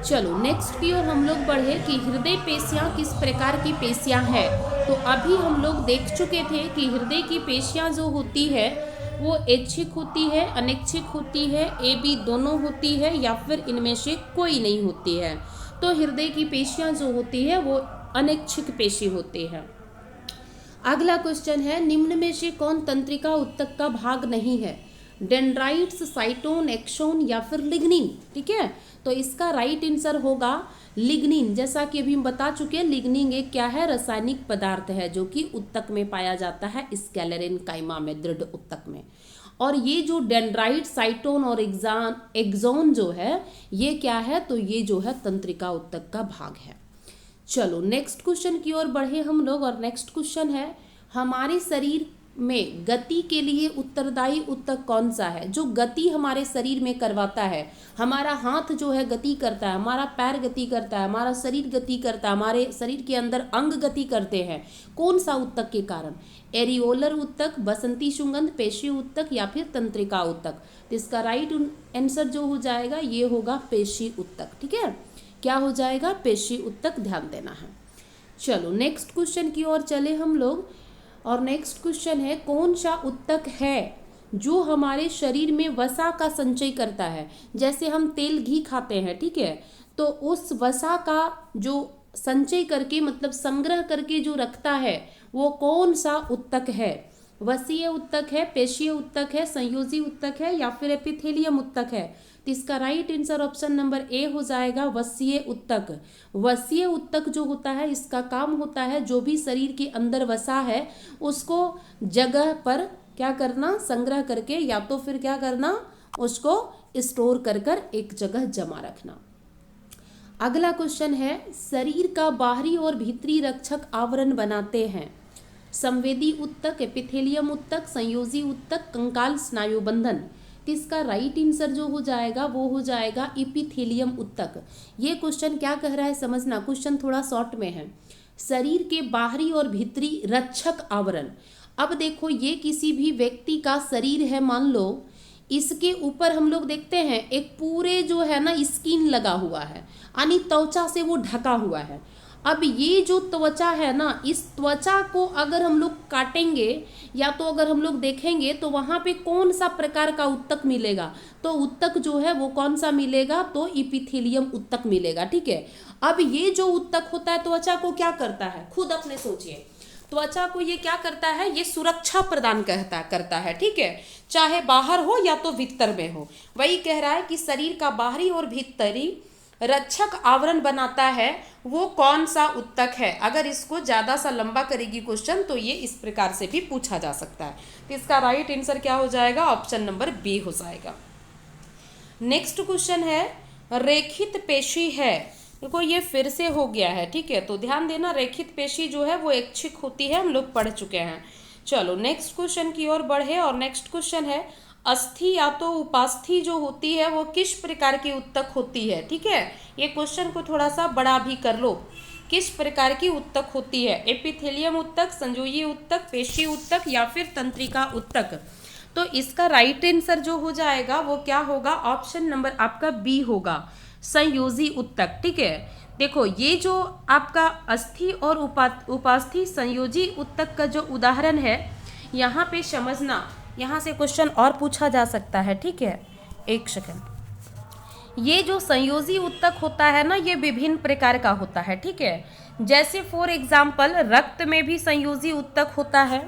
चलो नेक्स्ट की ओर हम लोग बढ़े कि हृदय पेशियां किस प्रकार की पेशियां हैं। तो अभी हम लोग देख चुके थे कि हृदय की पेशियां जो होती है वो ऐच्छिक होती है, अनैच्छिक होती है, ए बी दोनों होती है या फिर इनमें से कोई नहीं होती है। तो हृदय की पेशियां जो होती है वो अनैच्छिक पेशी होती है। अगला क्वेश्चन है निम्न में से कौन तंत्रिका उत्तक का भाग नहीं है? डेंड्राइट्स, साइटोन, एक्सोन या फिर लिग्निन? ठीक है, तो इसका राइट आंसर होगा लिग्निन। जैसा कि अभी हम बता चुके हैं, लिग्निन एक क्या है? रासायनिक पदार्थ है जो कि उत्तक में पाया जाता है, स्कैलरीन्काइमा में, दृढ़ उत्तक में। और ये जो डेंड्राइट, साइटोन और एक्सोन जो है ये क्या है? तो ये जो है तंत्रिका उत्तक का भाग है। चलो नेक्स्ट क्वेश्चन की ओर बढ़े हम लोग, और नेक्स्ट क्वेश्चन है हमारे शरीर में गति के लिए उत्तरदायी उत्तक कौन सा है? जो गति हमारे शरीर में करवाता है, हमारा हाथ जो है गति करता है, हमारा पैर गति करता है, हमारा शरीर गति करता है, हमारे शरीर के अंदर अंग गति करते हैं, कौन सा उत्तक के कारण? एरियोलर उत्तक, बसंती सुगंध, पेशी उत्तक या फिर तंत्रिका उत्तक? तो इसका राइट आंसर जो हो जाएगा ये होगा पेशी उत्तक। ठीक है, क्या हो जाएगा? पेशी उत्तक, ध्यान देना है। चलो नेक्स्ट क्वेश्चन की ओर चले हम लोग, और नेक्स्ट क्वेश्चन है कौन सा उत्तक है जो हमारे शरीर में वसा का संचय करता है? जैसे हम तेल घी खाते हैं, ठीक है, तो उस वसा का जो संचय करके मतलब संग्रह करके जो रखता है वो कौन सा उत्तक है? वसीय उत्तक है, पेशीय उत्तक है, संयोजी उत्तक है या फिर एपिथेलियम उत्तक है? तो इसका right answer option number A हो जाएगा, वसीय उत्तक। वसीय उत्तक जो होता है इसका काम होता है जो भी शरीर के अंदर वसा है उसको जगह पर क्या करना? संग्रह करके, या तो फिर क्या करना? उसको स्टोर कर कर एक जगह जमा रखना। अगला क्वेश्चन है, शरीर का बाहरी और भीतरी रक्षक आवरण बनाते हैं संवेदी ऊतक, एपिथेलियम ऊतक, संयोजी ऊतक, कंकाल स्नायु बंधन। तो इसका राइट आंसर जो हो जाएगा वो हो जाएगा एपिथेलियम ऊतक। ये क्वेश्चन क्या कह रहा है समझना, क्वेश्चन थोड़ा शॉर्ट में है। शरीर के बाहरी और भीतरी रक्षक आवरण, अब देखो ये किसी भी व्यक्ति का शरीर है, मान लो इसके ऊपर हम लोग देखते हैं एक पूरे जो है ना स्किन लगा हुआ है, यानी त्वचा से वो ढका हुआ है। अब ये जो त्वचा है ना, इस त्वचा को अगर हम लोग काटेंगे या तो अगर हम लोग देखेंगे तो वहाँ पे कौन सा प्रकार का ऊतक मिलेगा, तो ऊतक जो है वो कौन सा मिलेगा, तो एपिथेलियम ऊतक मिलेगा। ठीक है, अब ये जो ऊतक होता है त्वचा को क्या करता है, खुद अपने सोचिए, त्वचा को ये क्या करता है, ये सुरक्षा प्रदान करता है। ठीक है, चाहे बाहर हो या तो भीतर में हो। वही कह रहा है कि शरीर का बाहरी और भीतरी रक्षक आवरण बनाता है वो कौन सा ऊतक है। अगर इसको ज़्यादा सा लंबा करेगी क्वेश्चन तो ये इस प्रकार से भी पूछा जा सकता है। तो इसका राइट आंसर क्या हो जाएगा, ऑप्शन नंबर बी हो जाएगा। नेक्स्ट क्वेश्चन है, रेखित पेशी है, देखो ये फिर से हो गया है। ठीक है, तो ध्यान देना, रेखित पेशी जो है वो ऐच्छिक होती है, हम लोग पढ़ चुके हैं। चलो नेक्स्ट क्वेश्चन की ओर बढ़े, और नेक्स्ट क्वेश्चन है, अस्थि या तो उपास्थि जो होती है वो किस प्रकार की ऊतक होती है। ठीक है, ये क्वेश्चन को थोड़ा सा बड़ा भी कर लो, किस प्रकार की ऊतक होती है, एपिथेलियम ऊतक, संयोजी ऊतक, पेशी ऊतक या फिर तंत्रिका ऊतक। तो इसका राइट आंसर जो हो जाएगा वो क्या होगा, ऑप्शन नंबर आपका बी होगा, संयोजी ऊतक। ठीक है, देखो ये जो आपका अस्थि और उपास्थि संयोजी ऊतक का जो उदाहरण है, यहाँ पे समझना, यहाँ से क्वेश्चन और पूछा जा सकता है। ठीक है, एक सेकंड। ये जो संयोजी ऊतक होता है ना, ये विभिन्न प्रकार का होता है। ठीक है, जैसे फॉर एग्जाम्पल रक्त में भी संयोजी ऊतक होता है।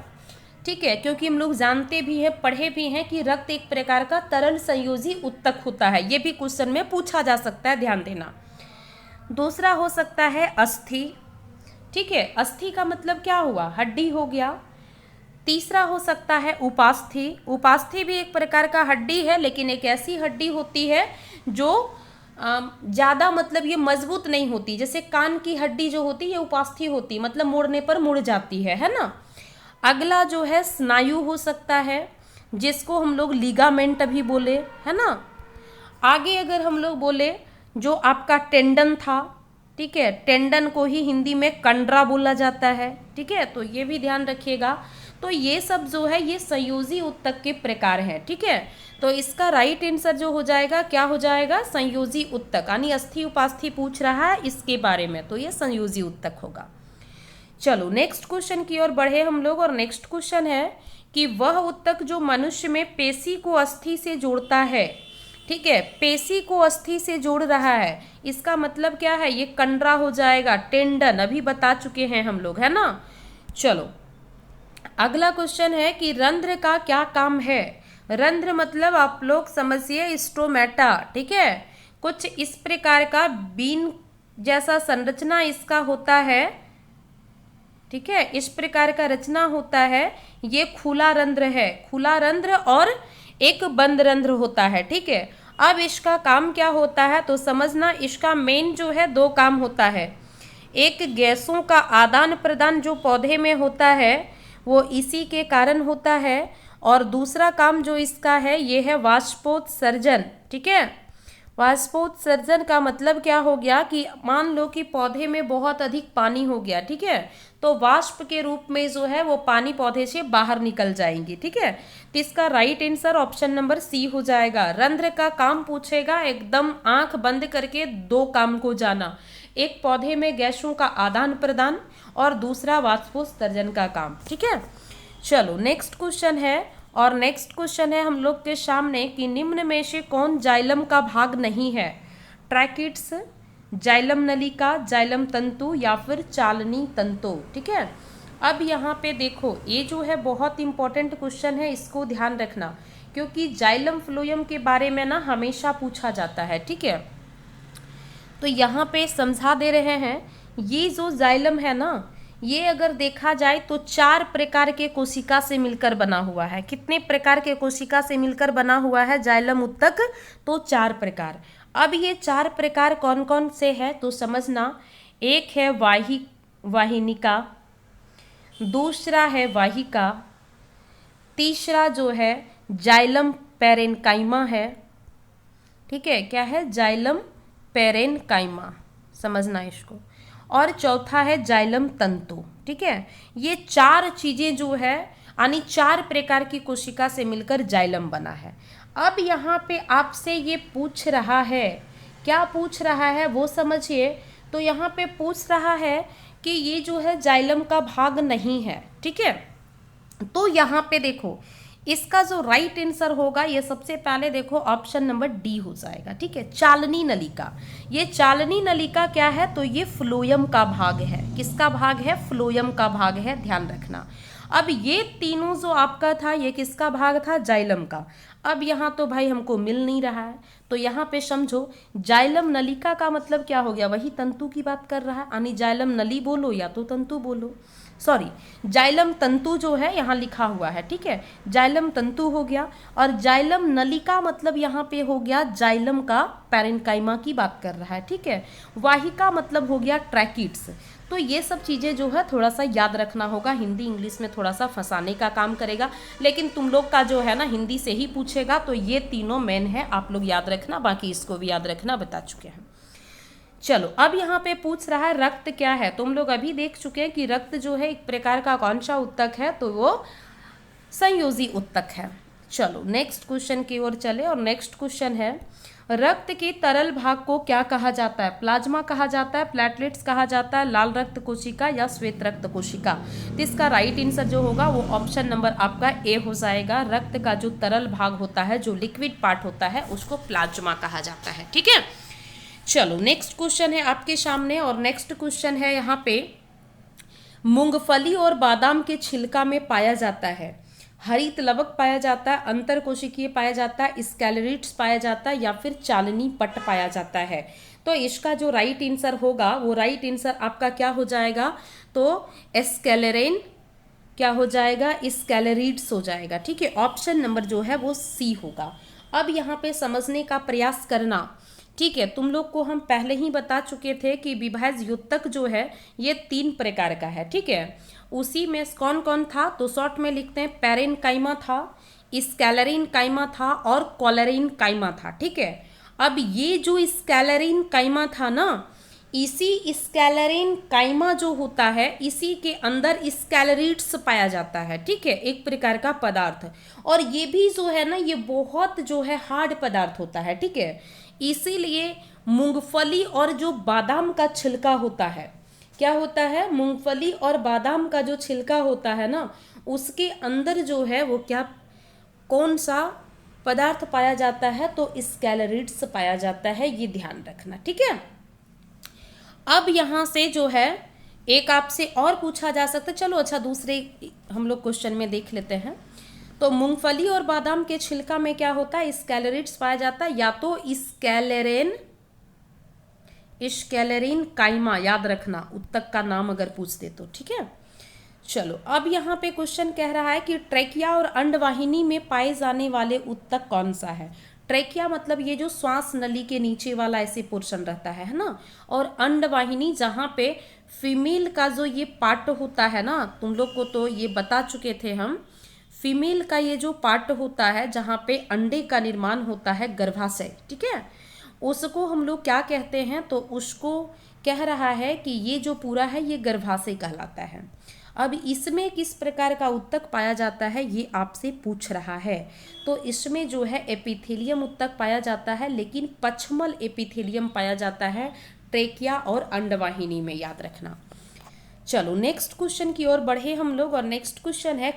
ठीक है, क्योंकि हम लोग जानते भी हैं, पढ़े भी हैं कि रक्त एक प्रकार का तरल संयोजी ऊतक होता है। ये भी क्वेश्चन में पूछा जा सकता है, ध्यान देना। दूसरा हो सकता है अस्थि। ठीक है, अस्थि का मतलब क्या हुआ, हड्डी हो गया। तीसरा हो सकता है उपास्थि। उपास्थि भी एक प्रकार का हड्डी है, लेकिन एक ऐसी हड्डी होती है जो ज़्यादा मतलब ये मजबूत नहीं होती। जैसे कान की हड्डी जो होती है उपास्थि होती, मतलब मुड़ने पर मुड़ जाती है ना। अगला जो है स्नायु हो सकता है, जिसको हम लोग लिगामेंट भी बोले, है ना। आगे अगर हम लोग बोले जो आपका टेंडन था, ठीक है, टेंडन को ही हिंदी में कंडरा बोला जाता है। ठीक है, तो ये भी ध्यान रखिएगा। तो ये सब जो है ये संयोजी ऊतक के प्रकार है। ठीक है, तो इसका राइट आंसर जो हो जाएगा क्या हो जाएगा, संयोजी ऊतक, यानी अस्थि उपास्थि पूछ रहा है इसके बारे में, तो ये संयोजी ऊतक होगा। चलो नेक्स्ट क्वेश्चन की ओर बढ़े हम लोग, और नेक्स्ट क्वेश्चन है कि वह ऊतक जो मनुष्य में पेशी को अस्थि से जोड़ता है। ठीक है, पेशी को अस्थि से जोड़ रहा है, इसका मतलब क्या है, ये कंडरा हो जाएगा, टेंडन अभी बता चुके हैं हम लोग, है ना। चलो अगला क्वेश्चन है कि रंध्र का क्या काम है। रंध्र मतलब आप लोग समझिए स्टोमेटा। ठीक है, कुछ इस प्रकार का बीन जैसा संरचना इसका होता है। ठीक है, इस प्रकार का रचना होता है। ये खुला रंध्र है, खुला रंध्र, और एक बंद रंध्र होता है। ठीक है, अब इसका काम क्या होता है तो समझना, इसका मेन जो है दो काम होता है। एक गैसों का आदान प्रदान जो पौधे में होता है वो इसी के कारण होता है, और दूसरा काम जो इसका है ये है वाष्पोत्सर्जन। ठीक है, वाष्पोत्सर्जन का मतलब क्या हो गया कि मान लो कि पौधे में बहुत अधिक पानी हो गया। ठीक है, तो वाष्प के रूप में जो है वो पानी पौधे से बाहर निकल जाएंगी। ठीक है, तो इसका right answer option number C हो जाएगा। रंध्र का काम पूछेगा, एकदम आंख बंद करके दो काम को जाना, एक पौधे में गैसों का आदान प्रदान और दूसरा वाष्पोत्सर्जन का काम। ठीक है, चलो नेक्स्ट क्वेश्चन है, और नेक्स्ट क्वेश्चन है हम लोग के सामने कि निम्न में से कौन जाइलम का भाग नहीं है। ट्रैकिट्स, जाइलम नलिका, जाइलम तंतु या फिर चालनी तंतु। ठीक है, अब यहाँ पे देखो ये जो है बहुत इंपॉर्टेंट क्वेश्चन है, इसको ध्यान रखना, क्योंकि जाइलम फ्लोएम के बारे में ना हमेशा पूछा जाता है। ठीक है, तो यहाँ पे समझा दे रहे हैं, ये जो जाइलम है ना, ये अगर देखा जाए तो 4 प्रकार के कोशिका से मिलकर बना हुआ है। कितने प्रकार के कोशिका से मिलकर बना हुआ है जाइलम उत्तक? तो 4 प्रकार। अब ये 4 प्रकार कौन कौन से है तो समझना। एक है वाहिनिका, दूसरा है वाहिका, तीसरा जो है जाइलम पैरेन्काइमा है, ठीक है, क्या है? जाइलम पैरेन्काइमा, समझना इसको, और चौथा है जाइलम तंतु, ठीक है। ये 4 चीजें जो है यानी 4 प्रकार की कोशिका से मिलकर जाइलम बना है। अब यहाँ पे आपसे ये पूछ रहा है, क्या पूछ रहा है वो समझिए। तो यहाँ पे पूछ रहा है कि ये जो है जाइलम का भाग नहीं है, ठीक है। तो यहाँ पे देखो इसका जो राइट आंसर होगा, ये सबसे पहले देखो ऑप्शन नंबर डी हो जाएगा, ठीक है, चालनी नलिका। ये चालनी नलिका क्या है? तो ये फ्लोयम का भाग है। किसका भाग है? फ्लोयम का भाग है, ध्यान रखना। अब ये तीनों जो आपका था, ये किसका भाग था? जाइलम का। अब यहाँ तो भाई हमको मिल नहीं रहा है, तो यहाँ पे समझो जाइलम नलिका का मतलब क्या हो गया? वही तंतु की बात कर रहा है, यानी जाइलम नली बोलो या तो तंतु बोलो, सॉरी जाइलम तंतु जो है यहाँ लिखा हुआ है, ठीक है, जाइलम तंतु हो गया। और जाइलम नलिका मतलब यहाँ पे हो गया जाइलम का पैरेन्काइमा की बात कर रहा है, ठीक है। वाहिका मतलब हो गया ट्रैकिड्स। तो ये सब चीज़ें जो है थोड़ा सा याद रखना होगा, हिंदी इंग्लिश में थोड़ा सा फंसाने का काम करेगा, लेकिन तुम लोग का जो है ना हिंदी से ही पूछेगा, तो ये तीनों मेन है, आप लोग याद रखना, बाकी इसको भी याद रखना, बता चुके हैं। चलो अब यहाँ पे पूछ रहा है रक्त क्या है। तुम लोग अभी देख चुके हैं कि रक्त जो है एक प्रकार का कौन सा उत्तक है, तो वो संयोजी उत्तक है। चलो नेक्स्ट क्वेश्चन की ओर चले, और नेक्स्ट क्वेश्चन है रक्त के तरल भाग को क्या कहा जाता है? प्लाज्मा कहा जाता है, प्लेटलेट्स कहा जाता है, लाल रक्त कोशिका या श्वेत रक्त कोशिका? तो इसका राइट आंसर जो होगा वो ऑप्शन नंबर आपका ए हो जाएगा। रक्त का जो तरल भाग होता है, जो लिक्विड पार्ट होता है, उसको प्लाज्मा कहा जाता है, ठीक है। चलो नेक्स्ट क्वेश्चन है आपके सामने, और नेक्स्ट क्वेश्चन है यहाँ पे मूंगफली और बादाम के छिलका में पाया जाता है हरित लवक पाया जाता है, अंतर कोशिकीय पाया जाता है, स्कैलरिट्स पाया जाता है, या फिर चालनी पट पाया जाता है? तो इसका जो राइट आंसर होगा वो राइट आंसर आपका क्या हो जाएगा? तो स्कैलरेन क्या हो जाएगा? स्कैलरिट्स हो जाएगा, ठीक है। ऑप्शन नंबर जो है वो सी होगा। अब यहाँ पे समझने का प्रयास करना, ठीक है। तुम लोग को हम पहले ही बता चुके थे कि विभाज्य उत्तक जो है ये 3 प्रकार का है, ठीक है। उसी में कौन कौन था? तो शॉर्ट में लिखते हैं, पैरेन्काइमा था, स्कैलरेन्काइमा था, और कॉलरेन्काइमा था, ठीक है। अब ये जो स्कैलरेन्काइमा था ना, इसी स्कैलरेन्काइमा जो होता है, इसी के अंदर स्कैलरिट्स पाया जाता है, ठीक है, एक प्रकार का पदार्थ। और ये भी जो है ना, ये बहुत जो है हार्ड पदार्थ होता है, ठीक है। इसीलिए मूंगफली और जो बादाम का छिलका होता है, क्या होता है? मूंगफली और बादाम का जो छिलका होता है ना, उसके अंदर जो है वो क्या, कौन सा पदार्थ पाया जाता है? तो स्कैलरिट्स पाया जाता है, ये ध्यान रखना, ठीक है। अब यहाँ से जो है एक आपसे और पूछा जा सकता है, चलो अच्छा दूसरे हम लोग क्वेश्चन में देख लेते हैं। तो मूंगफली और बादाम के छिलका में क्या होता है? स्कैलरिट्स पाया जाता है, या तो स्कैलरेन काइमा, याद रखना उत्तक का नाम अगर पूछ दे तो, ठीक है। चलो अब यहाँ पे क्वेश्चन कह रहा है कि ट्रेकिया और अंडवाहिनी में पाए जाने वाले उत्तक कौन सा है? ट्रेकिया मतलब ये जो श्वास नली के नीचे वाला ऐसे पोर्शन रहता है ना, और अंडवाहिनी जहाँ पे फीमेल का जो ये पार्ट होता है ना, तुम लोग को तो ये बता चुके थे हम, फीमेल का ये जो पार्ट होता है जहाँ पे अंडे का निर्माण होता है, गर्भाशय, ठीक है, उसको हम लोग क्या कहते हैं? तो उसको कह रहा है कि ये जो पूरा है ये गर्भाशय कहलाता है। अब इसमें किस प्रकार का उत्तक पाया जाता है ये आपसे पूछ रहा है। तो इसमें जो है एपिथेलियम उत्तक पाया जाता है, लेकिन पछमल एपिथेलियम पाया जाता है ट्रेकिया और अंडवाहिनी में, याद रखना। चलो नेक्स्ट क्वेश्चन की ओर बढ़े हम लोग, और नेक्स्ट क्वेश्चन है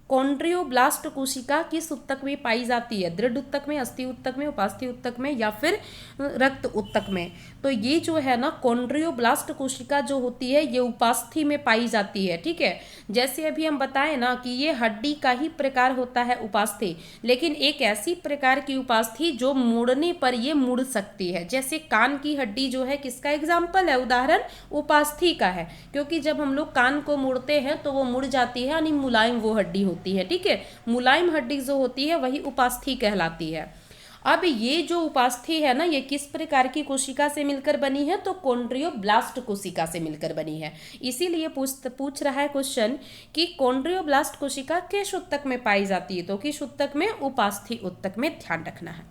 कॉन्ड्रियोब्लास्ट कोशिका किस ऊतक में पाई जाती है? दृढ़ ऊतक में, अस्थि ऊतक में, उपास्थि ऊतक में या फिर रक्त ऊतक में? तो ये जो है ना कॉन्ड्रियोब्लास्ट कोशिका जो होती है ये उपास्थि में पाई जाती है, ठीक है। जैसे अभी हम बताएं ना कि ये हड्डी का ही प्रकार होता है उपास्थि, लेकिन एक ऐसी प्रकार की उपास्थि जो मुड़ने पर ये मुड़ सकती है। जैसे कान की हड्डी जो है किसका एग्जाम्पल है, उदाहरण उपास्थि का है, क्योंकि जब हम लोग कान को मुड़ते हैं तो वो मुड़ जाती है, यानी मुलायम वो हड्डी होती है, ठीक है। मुलायम हड्डी जो होती है वही उपास्थि कहलाती है। अब ये जो उपास्थि है ना ये किस प्रकार की कोशिका से मिलकर बनी है? तो कॉन्ड्रियोब्लास्ट कोशिका से मिलकर बनी है। इसीलिए पूछ रहा है क्वेश्चन कि कॉन्ड्रियोब्लास्ट कोशिका किस ऊतक में पाई जाती है? तो किस ऊतक में? उपास्थि ऊतक में, ध्यान रखना है।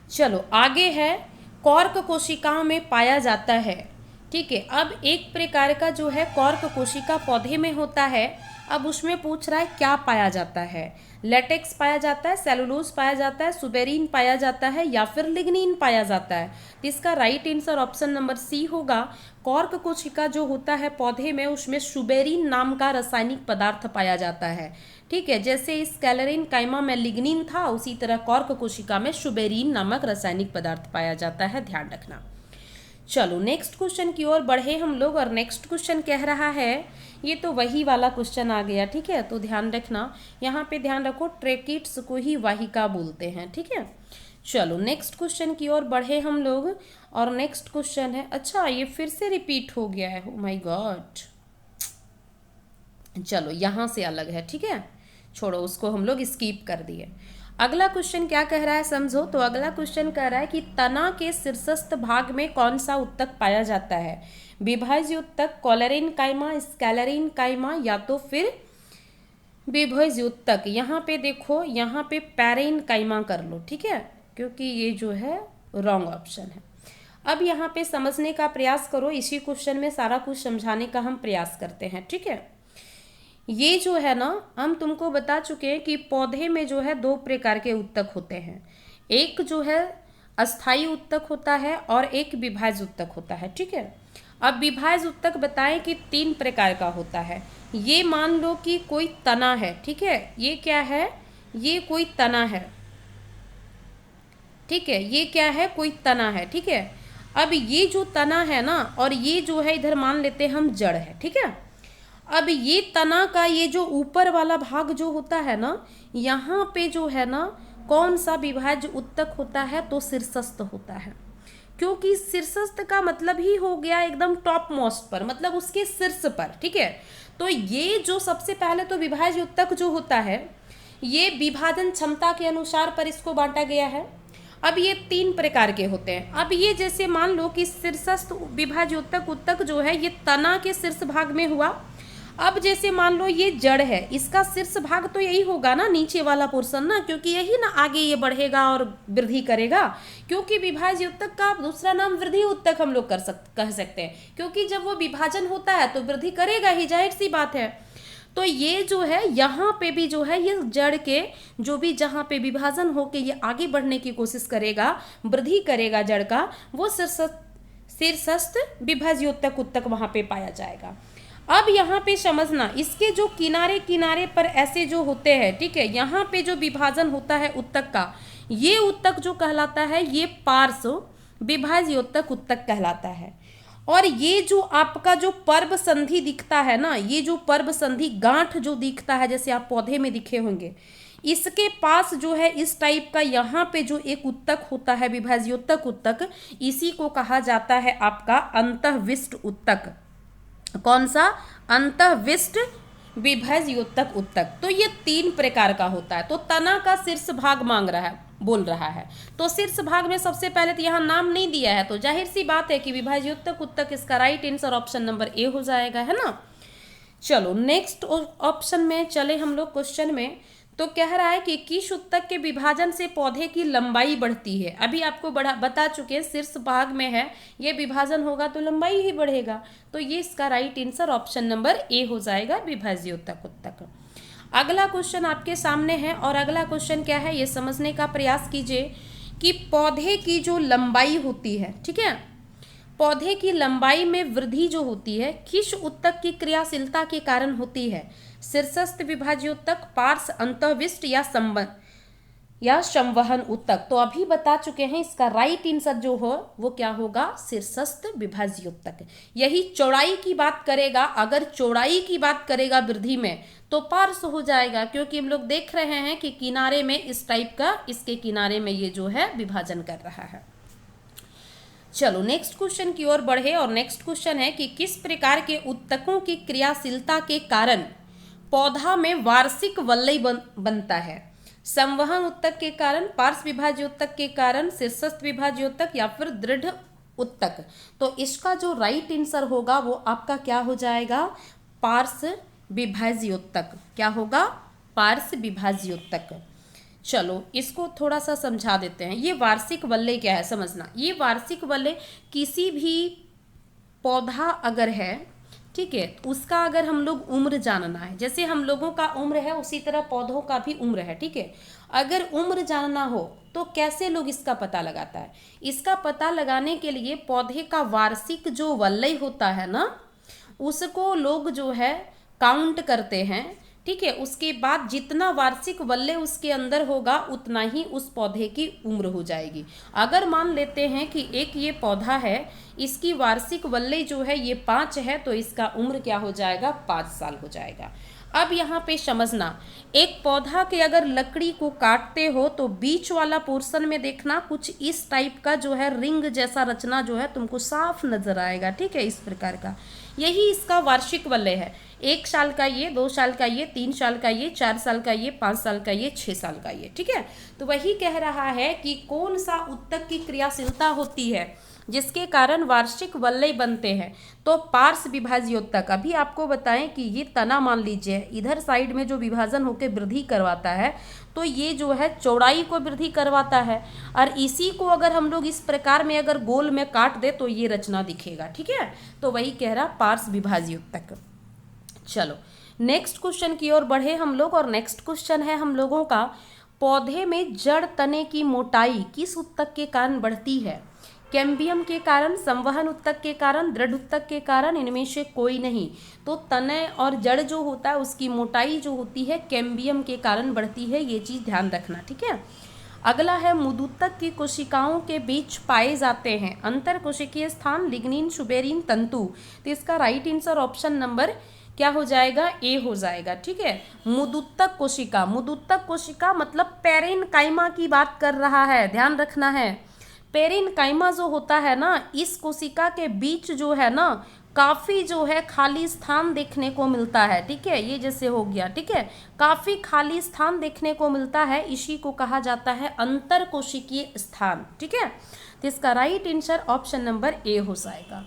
चलो आगे है, कॉर्क कोशिकाओं में पाया जाता है, ठीक है। अब एक प्रकार का जो है कॉर्क कोशिका पौधे में होता है। अब उसमें पूछ रहा है क्या पाया जाता है? लेटेक्स पाया जाता है, सेलुलोज पाया जाता है, सुबेरीन पाया जाता है या फिर लिग्निन पाया जाता है? तो इसका right answer option number C होगा। कॉर्क कोशिका जो होता है पौधे में उसमें सुबेरीन नाम का रासायनिक पदार्थ पाया जाता है, ठीक है। जैसे स्कैलरिन काइमा में लिग्निन था, उसी तरह कॉर्क कोशिका में सुबेरीन नामक रासायनिक पदार्थ पाया जाता है, ध्यान रखना। चलो नेक्स्ट क्वेश्चन की ओर बढ़े हम लोग, और नेक्स्ट क्वेश्चन कह रहा है, ये तो वही वाला क्वेश्चन आ गया, ठीक है। तो ध्यान रखना, यहाँ पे ध्यान रखो ट्रेकिट्स को ही वाहिका बोलते हैं, ठीक है। चलो नेक्स्ट क्वेश्चन की ओर बढ़े हम लोग, और नेक्स्ट क्वेश्चन है, अच्छा ये फिर से रिपीट हो गया है, ओह माय गॉड। चलो यहाँ से अलग है, ठीक है, छोड़ो उसको, हम लोग स्किप कर दिए। अगला क्वेश्चन क्या कह रहा है समझो। तो अगला क्वेश्चन कह रहा है कि तना के शीर्षस्थ भाग में कौन सा ऊतक पाया जाता है? विभाज्य ऊतक, कॉलरिन काइमा, स्कैलरिन काइमा या तो फिर विभाज्य ऊतक। यहाँ पे देखो, यहाँ पे पैरेन काइमा कर लो, ठीक है, क्योंकि ये जो है रॉन्ग ऑप्शन है। अब यहाँ पे समझने का प्रयास करो, इसी क्वेश्चन में सारा कुछ समझाने का हम प्रयास करते हैं, ठीक है। ये जो है ना हम तुमको बता चुके हैं कि पौधे में जो है दो प्रकार के ऊतक होते हैं, एक जो है अस्थायी ऊतक होता है और एक विभाज्य ऊतक होता है, ठीक है। अब विभाज्य ऊतक बताएं कि 3 प्रकार का होता है। ये मान लो कि कोई तना है, ठीक है, ये क्या है, ये कोई तना है, ठीक है, ये क्या है, कोई तना है, ठीक है। अब ये जो तना है ना, और ये जो है इधर मान लेते हैं हम जड़ है, ठीक है। अब ये तना का ये जो ऊपर वाला भाग जो होता है ना, यहाँ पे जो है ना कौन सा विभाज्य ऊतक होता है? तो शीर्षस्थ होता है, क्योंकि शीर्षस्थ का मतलब ही हो गया एकदम टॉप मोस्ट पर, मतलब उसके शीर्ष पर, ठीक है। तो ये जो सबसे पहले तो विभाज्य ऊतक जो होता है ये विभाजन क्षमता के अनुसार पर इसको बांटा गया है। अब ये 3 प्रकार के होते हैं। अब ये जैसे मान लो कि शीर्षस्थ विभाज्य ऊतक जो है ये तना के शीर्ष भाग में हुआ। अब जैसे मान लो ये जड़ है, इसका शीर्ष भाग तो यही होगा ना, नीचे वाला पोर्शन ना, क्योंकि यही ना आगे ये बढ़ेगा और वृद्धि करेगा, क्योंकि विभाज्य ऊतक का दूसरा नाम वृद्धि ऊतक हम लोग कह सकते हैं, क्योंकि जब वो विभाजन होता है तो वृद्धि करेगा ही, जाहिर सी बात है। तो ये जो है यहाँ पे भी जो है ये जड़ के जो भी जहाँ पे विभाजन होके ये आगे बढ़ने की कोशिश करेगा, वृद्धि करेगा जड़ का, वो शीर्षस्थ विभाज्य ऊतक वहाँ पे पाया जाएगा। अब यहाँ पे समझना, इसके जो किनारे किनारे पर ऐसे जो होते हैं, ठीक है, यहाँ पे जो विभाजन होता है ऊतक का, ये ऊतक जो कहलाता है ये पार्श्व विभाज्य ऊतक कहलाता है। और ये जो आपका जो पर्व संधि दिखता है ना, ये जो पर्व संधि गांठ जो दिखता है, जैसे आप पौधे में दिखे होंगे, इसके पास जो है इस टाइप का यहाँ पे जो एक ऊतक होता है विभाज्य ऊतक, इसी को कहा जाता है आपका अंतःविष्ट ऊतक। कौन सा? अंतःविष्ट विभाज्य ऊतक। तो ये 3 प्रकार का होता है। तो तना का शीर्ष भाग बोल रहा है, तो शीर्ष भाग में सबसे पहले तो यहाँ नाम नहीं दिया है, तो जाहिर सी बात है कि विभाज्य ऊतक इसका right answer option number A हो जाएगा, है ना। चलो नेक्स्ट ऑप्शन में चले हम लोग क्वेश्चन में। तो कह रहा है कि किस ऊतक के विभाजन से पौधे की लंबाई बढ़ती है? अभी आपको बता चुके हैं, शीर्ष भाग में है, ये विभाजन होगा तो लंबाई ही बढ़ेगा, तो ये इसका right answer option number A हो जाएगा, विभाज्य ऊतक। अगला क्वेश्चन आपके सामने है, और अगला क्वेश्चन क्या है ये समझने का प्रयास कीजिए कि पौधे की जो लंबाई होती है, ठीक है, पौधे की लंबाई में वृद्धि जो होती है किस उत्तक की क्रियाशीलता के कारण होती है? शीर्षस्थ विभाज्योत्तक, पार्श्व अंतःविष्ट या संवहन उत्तक। तो अभी बता चुके हैं, इसका राइट आंसर जो हो वो क्या होगा? शीर्षस्थ विभाज्योत्तक। यही चौड़ाई की बात करेगा, अगर चौड़ाई की बात करेगा वृद्धि में तो पार्श्व हो जाएगा, क्योंकि हम लोग देख रहे हैं कि किनारे में इस टाइप का, इसके किनारे में ये जो है विभाजन कर रहा है। चलो नेक्स्ट क्वेश्चन की ओर बढ़े, और नेक्स्ट क्वेश्चन है कि किस प्रकार के उत्तकों की क्रियाशीलता के कारण पौधा में वार्षिक वलय बनता है? संवहन उत्तक के कारण, पार्श्व विभाज्योत्तक के कारण, शीर्षस्थ विभाज्योत्तक या फिर दृढ़ उत्तक। तो इसका जो राइट आंसर होगा वो आपका क्या हो जाएगा? पार्श्व विभाज्योत्तक। क्या होगा? पार्श्व विभाज्योत्तक। चलो इसको थोड़ा सा समझा देते हैं। ये वार्षिक वलय क्या है समझना। ये वार्षिक वलय किसी भी पौधा अगर है, ठीक है, उसका अगर हम लोग उम्र जानना है, जैसे हम लोगों का उम्र है उसी तरह पौधों का भी उम्र है, ठीक है। अगर उम्र जानना हो तो कैसे लोग इसका पता लगाता है? इसका पता लगाने के लिए पौधे का वार्षिक जो वलय होता है ना, उसको लोग जो है काउंट करते हैं, ठीक है। उसके बाद जितना वार्षिक वलय उसके अंदर होगा उतना ही उस पौधे की उम्र हो जाएगी। अगर मान लेते हैं कि एक ये पौधा है, इसकी वार्षिक वलय जो है ये 5 है, तो इसका उम्र क्या हो जाएगा? 5 साल हो जाएगा। अब यहाँ पे समझना, एक पौधा के अगर लकड़ी को काटते हो तो बीच वाला पोर्शन में देखना कुछ इस टाइप का जो है रिंग जैसा रचना जो है तुमको साफ नजर आएगा, ठीक है, इस प्रकार का। यही इसका वार्षिक वलय है। 1 साल का ये, 2 साल का ये, 3 साल का ये, 4 साल का ये, 5 साल का ये, 6 साल का ये, ठीक है। तो वही कह रहा है कि कौन सा उत्तक की क्रियाशीलता होती है जिसके कारण वार्षिक वलय बनते हैं? तो पार्श्व विभाज्योत्तक। अभी आपको बताएं कि ये तना मान लीजिए इधर साइड में जो विभाजन होकर वृद्धि करवाता है, तो ये जो है चौड़ाई को वृद्धि करवाता है, और इसी को अगर हम लोग इस प्रकार में अगर गोल में काट दे तो ये रचना दिखेगा, ठीक है। तो वही कह रहा पार्श्व विभाज्योत्तक। चलो नेक्स्ट क्वेश्चन की ओर बढ़े हम लोग, और नेक्स्ट क्वेश्चन है हम लोगों का, पौधे में जड़ तने की मोटाई किस उत्तक के कारण बढ़ती है? कैम्बियम के कारण, संवहन उत्तक के कारण, दृढ़ उत्तक के कारण, इनमें से कोई नहीं। तो तने और जड़ जो होता है उसकी मोटाई जो होती है कैम्बियम के कारण बढ़ती है, ये चीज ध्यान रखना, ठीक है। अगला है, मुदुत्तक की कोशिकाओं के बीच पाए जाते हैं अंतर कोशिकीय स्थान, लिग्निन, सुबेरिन तंतु। तो इसका राइट आंसर ऑप्शन नंबर क्या हो जाएगा? ए हो जाएगा, ठीक है। मुदुत्तक कोशिका, मुदुत्तक कोशिका मतलब पेरेनकाइमा की बात कर रहा है, ध्यान रखना है। पेरेनकाइमा जो होता है ना, इस कोशिका के बीच जो है ना काफ़ी जो है खाली स्थान देखने को मिलता है, ठीक है। ये जैसे हो गया, ठीक है, काफ़ी खाली स्थान देखने को मिलता है, इसी को कहा जाता है अंतर कोशिकीय स्थान, ठीक है। तो इसका right answer option number A हो जाएगा।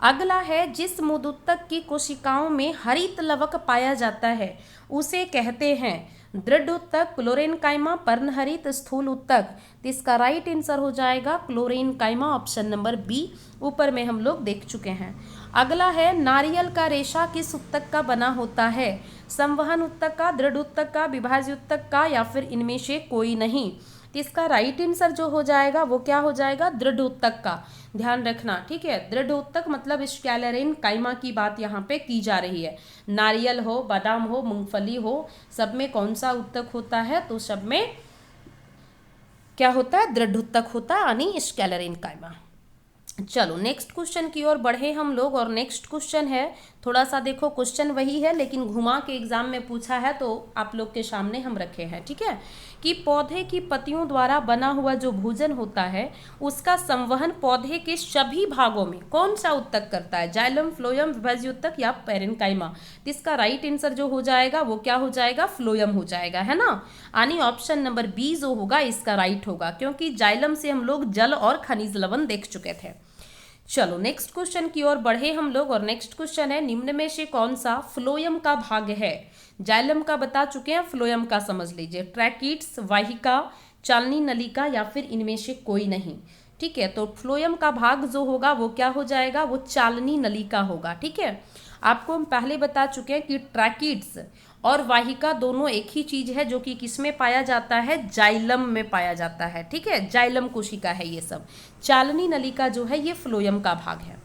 अगला है, जिस मुदुत्तक की कोशिकाओं में हरित लवक पाया जाता है उसे कहते हैं दृढ़ उत्तक, क्लोरेनकाइमा, पर्णहरित, स्थूल उत्तक। तो इसका राइट आंसर हो जाएगा क्लोरेनकाइमा, ऑप्शन नंबर बी, ऊपर में हम लोग देख चुके हैं। अगला है, नारियल का रेशा किस उत्तक का बना होता है? संवहन उत्तक का, दृढ़ उत्तक का, विभाज्य उत्तक का, या फिर इनमें से कोई नहीं। तो इसका राइट आंसर जो हो जाएगा वो क्या हो जाएगा? दृढ़ उत्तक का। ध्यान रखना, ठीक है। दृढ़ उत्तक मतलब स्क्लेरेन काइमा की बात यहाँ पे की जा रही है। नारियल हो, बादाम हो, मूंगफली हो, सब में कौन सा उत्तक होता है? तो सब में क्या होता है? दृढ़ उत्तक होता है, यानी स्क्लेरेन काइमा। चलो नेक्स्ट क्वेश्चन की ओर बढ़े हम लोग, और नेक्स्ट क्वेश्चन है, थोड़ा सा देखो क्वेश्चन वही है लेकिन घुमा के एग्जाम में पूछा है तो आप लोग के सामने हम रखे हैं, ठीक है। कि पौधे की पत्तियों द्वारा बना हुआ जो भोजन होता है उसका संवहन पौधे के सभी भागों में कौन सा उत्तक करता है? जाइलम, फ्लोएम, विभाज्य उत्तक या पेरेनकाइमा। इसका राइट आंसर जो हो जाएगा वो क्या हो जाएगा? फ्लोएम हो जाएगा, है ना। यानी ऑप्शन नंबर बी जो होगा इसका राइट होगा, क्योंकि जाइलम से हम लोग जल और खनिज लवण देख चुके थे। चलो नेक्स्ट क्वेश्चन की ओर बढ़े हम लोग, और नेक्स्ट क्वेश्चन है, निम्न में से कौन सा फ्लोएम का भाग है? जाइलम का बता चुके हैं, फ्लोएम का समझ लीजिए। ट्रैकिड्स, वाहिका, चालनी नलिका, या फिर इनमें से कोई नहीं, ठीक है। तो फ्लोएम का भाग जो होगा वो क्या हो जाएगा? वो चालनी नलिका होगा, ठीक है। आपको हम पहले बता चुके हैं कि ट्रैकिड्स और वाहिका दोनों एक ही चीज है, जो कि किस में पाया जाता है, जाइलम में पाया जाता है। ठीक है, जाइलम कोशिका है ये सब। चालनी नलिका जो है ये फ्लोयम का भाग है।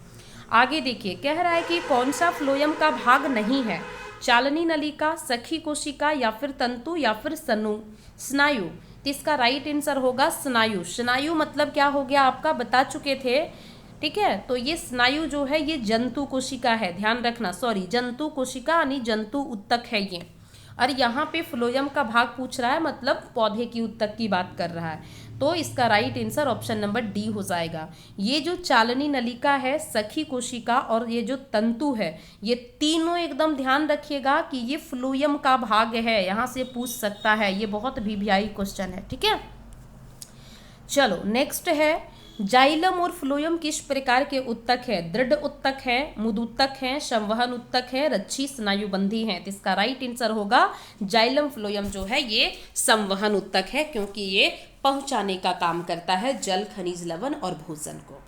आगे देखिए, कह रहा है कि कौन सा फ्लोयम का भाग नहीं है, चालनी नलिका, सखी कोशिका, या फिर तंतु, या फिर स्नायु। तो इसका राइट आंसर होगा स्नायु। स्नायु मतलब क्या हो गया आपका, बता चुके थे। ठीक है, तो ये स्नायु जो है ये जंतु कोशिका है, ध्यान रखना, सॉरी जंतु कोशिका यानी जंतु उत्तक है ये। और यहाँ पे फ्लोयम का भाग पूछ रहा है, मतलब पौधे की उत्तक की बात कर रहा है। तो इसका right answer option number D हो जाएगा। ये जो चालनी नलिका है, सखी कोशिका और ये जो तंतु है, ये तीनों एकदम ध्यान रखिएगा कि ये फ्लोयम का भाग है, यहाँ से पूछ सकता है, ये बहुत वीवीआई क्वेश्चन है। ठीक है, चलो नेक्स्ट है, जाइलम और फ्लोयम किस प्रकार के उत्तक है, दृढ़ उत्तक है, मुदुत्तक है, संवहन उत्तक है, रच्छी स्नायुबंधी है। तो इसका राइट आंसर होगा जाइलम फ्लोयम जो है ये संवहन उत्तक है, क्योंकि ये पहुंचाने का काम करता है जल, खनिज, लवण और भोजन को।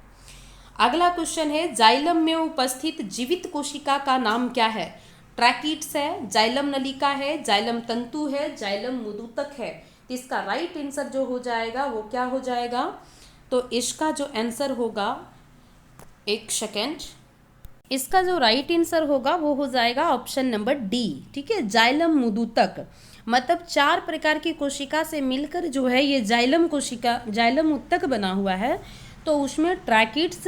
अगला क्वेश्चन है, जाइलम में उपस्थित जीवित कोशिका का नाम क्या है, ट्रैकिड्स है, जाइलम नलिका है, जाइलम तंतु है, जाइलम मुदुत्तक है। तो इसका राइट आंसर जो हो जाएगा वो क्या हो जाएगा, तो इसका जो आंसर होगा, एक सेकेंड, इसका जो राइट आंसर होगा वो हो जाएगा ऑप्शन नंबर डी। ठीक है, जाइलम मुदुत्तक, मतलब 4 प्रकार की कोशिका से मिलकर जो है ये जाइलम कोशिका, जाइलम उत्तक बना हुआ है। तो उसमें ट्रैकिड्स,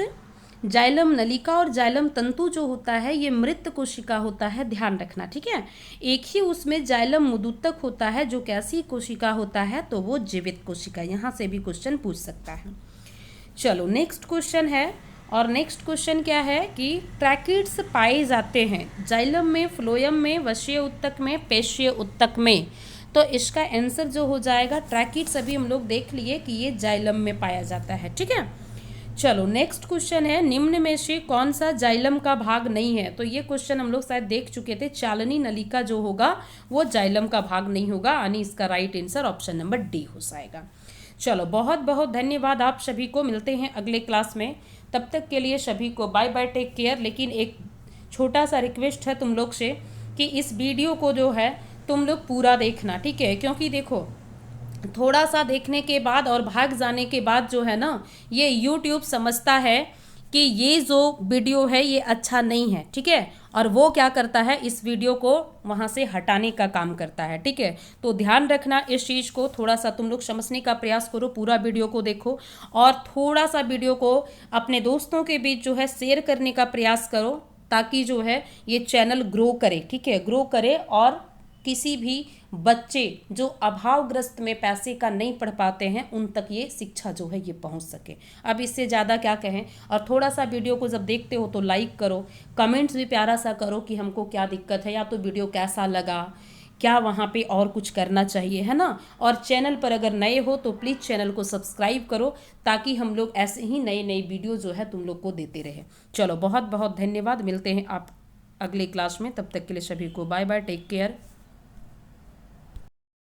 जाइलम नलिका और जाइलम तंतु जो होता है ये मृत कोशिका होता है, ध्यान रखना। ठीक है, एक ही उसमें जाइलम मुदुत्तक होता है जो कैसी कोशिका होता है, तो वो जीवित कोशिका। यहाँ से भी क्वेश्चन पूछ सकता है। चलो नेक्स्ट क्वेश्चन है, और नेक्स्ट क्वेश्चन क्या है कि ट्रैकिड्स पाए जाते हैं जाइलम में, फ्लोयम में, वशीय उत्तक में, पेशीय उत्तक में। तो इसका आंसर जो हो जाएगा, ट्रैकिड्स अभी हम लोग देख लिए कि ये जाइलम में पाया जाता है। ठीक है, चलो नेक्स्ट क्वेश्चन है, निम्न में से कौन सा जाइलम का भाग नहीं है। तो ये क्वेश्चन हम लोग शायद देख चुके थे, चालनी नलिका जो होगा वो जाइलम का भाग नहीं होगा, यानी इसका right answer option number D हो जाएगा। चलो बहुत बहुत धन्यवाद आप सभी को, मिलते हैं अगले क्लास में, तब तक के लिए सभी को बाय बाय, टेक केयर। लेकिन एक छोटा सा रिक्वेस्ट है तुम लोग से कि इस वीडियो को जो है तुम लोग पूरा देखना। ठीक है, क्योंकि देखो थोड़ा सा देखने के बाद और भाग जाने के बाद जो है ना, ये यूट्यूब समझता है कि ये जो वीडियो है ये अच्छा नहीं है। ठीक है, और वो क्या करता है, इस वीडियो को वहाँ से हटाने का काम करता है। ठीक है, तो ध्यान रखना इस चीज़ को, थोड़ा सा तुम लोग समझने का प्रयास करो, पूरा वीडियो को देखो और थोड़ा सा वीडियो को अपने दोस्तों के बीच जो है शेयर करने का प्रयास करो, ताकि जो है ये चैनल ग्रो करे। ठीक है, ग्रो करे और किसी भी बच्चे जो अभावग्रस्त में पैसे का नहीं पढ़ पाते हैं उन तक ये शिक्षा जो है ये पहुंच सके। अब इससे ज़्यादा क्या कहें। और थोड़ा सा वीडियो को जब देखते हो तो लाइक करो, कमेंट्स भी प्यारा सा करो कि हमको क्या दिक्कत है, या तो वीडियो कैसा लगा, क्या वहाँ पे और कुछ करना चाहिए, है ना। और चैनल पर अगर नए हो तो प्लीज़ चैनल को सब्सक्राइब करो, ताकि हम लोग ऐसे ही नई नई वीडियो जो है तुम लोग को देते रहे। चलो बहुत बहुत धन्यवाद, मिलते हैं आप अगले क्लास में, तब तक के लिए सभी को बाय बाय, टेक केयर।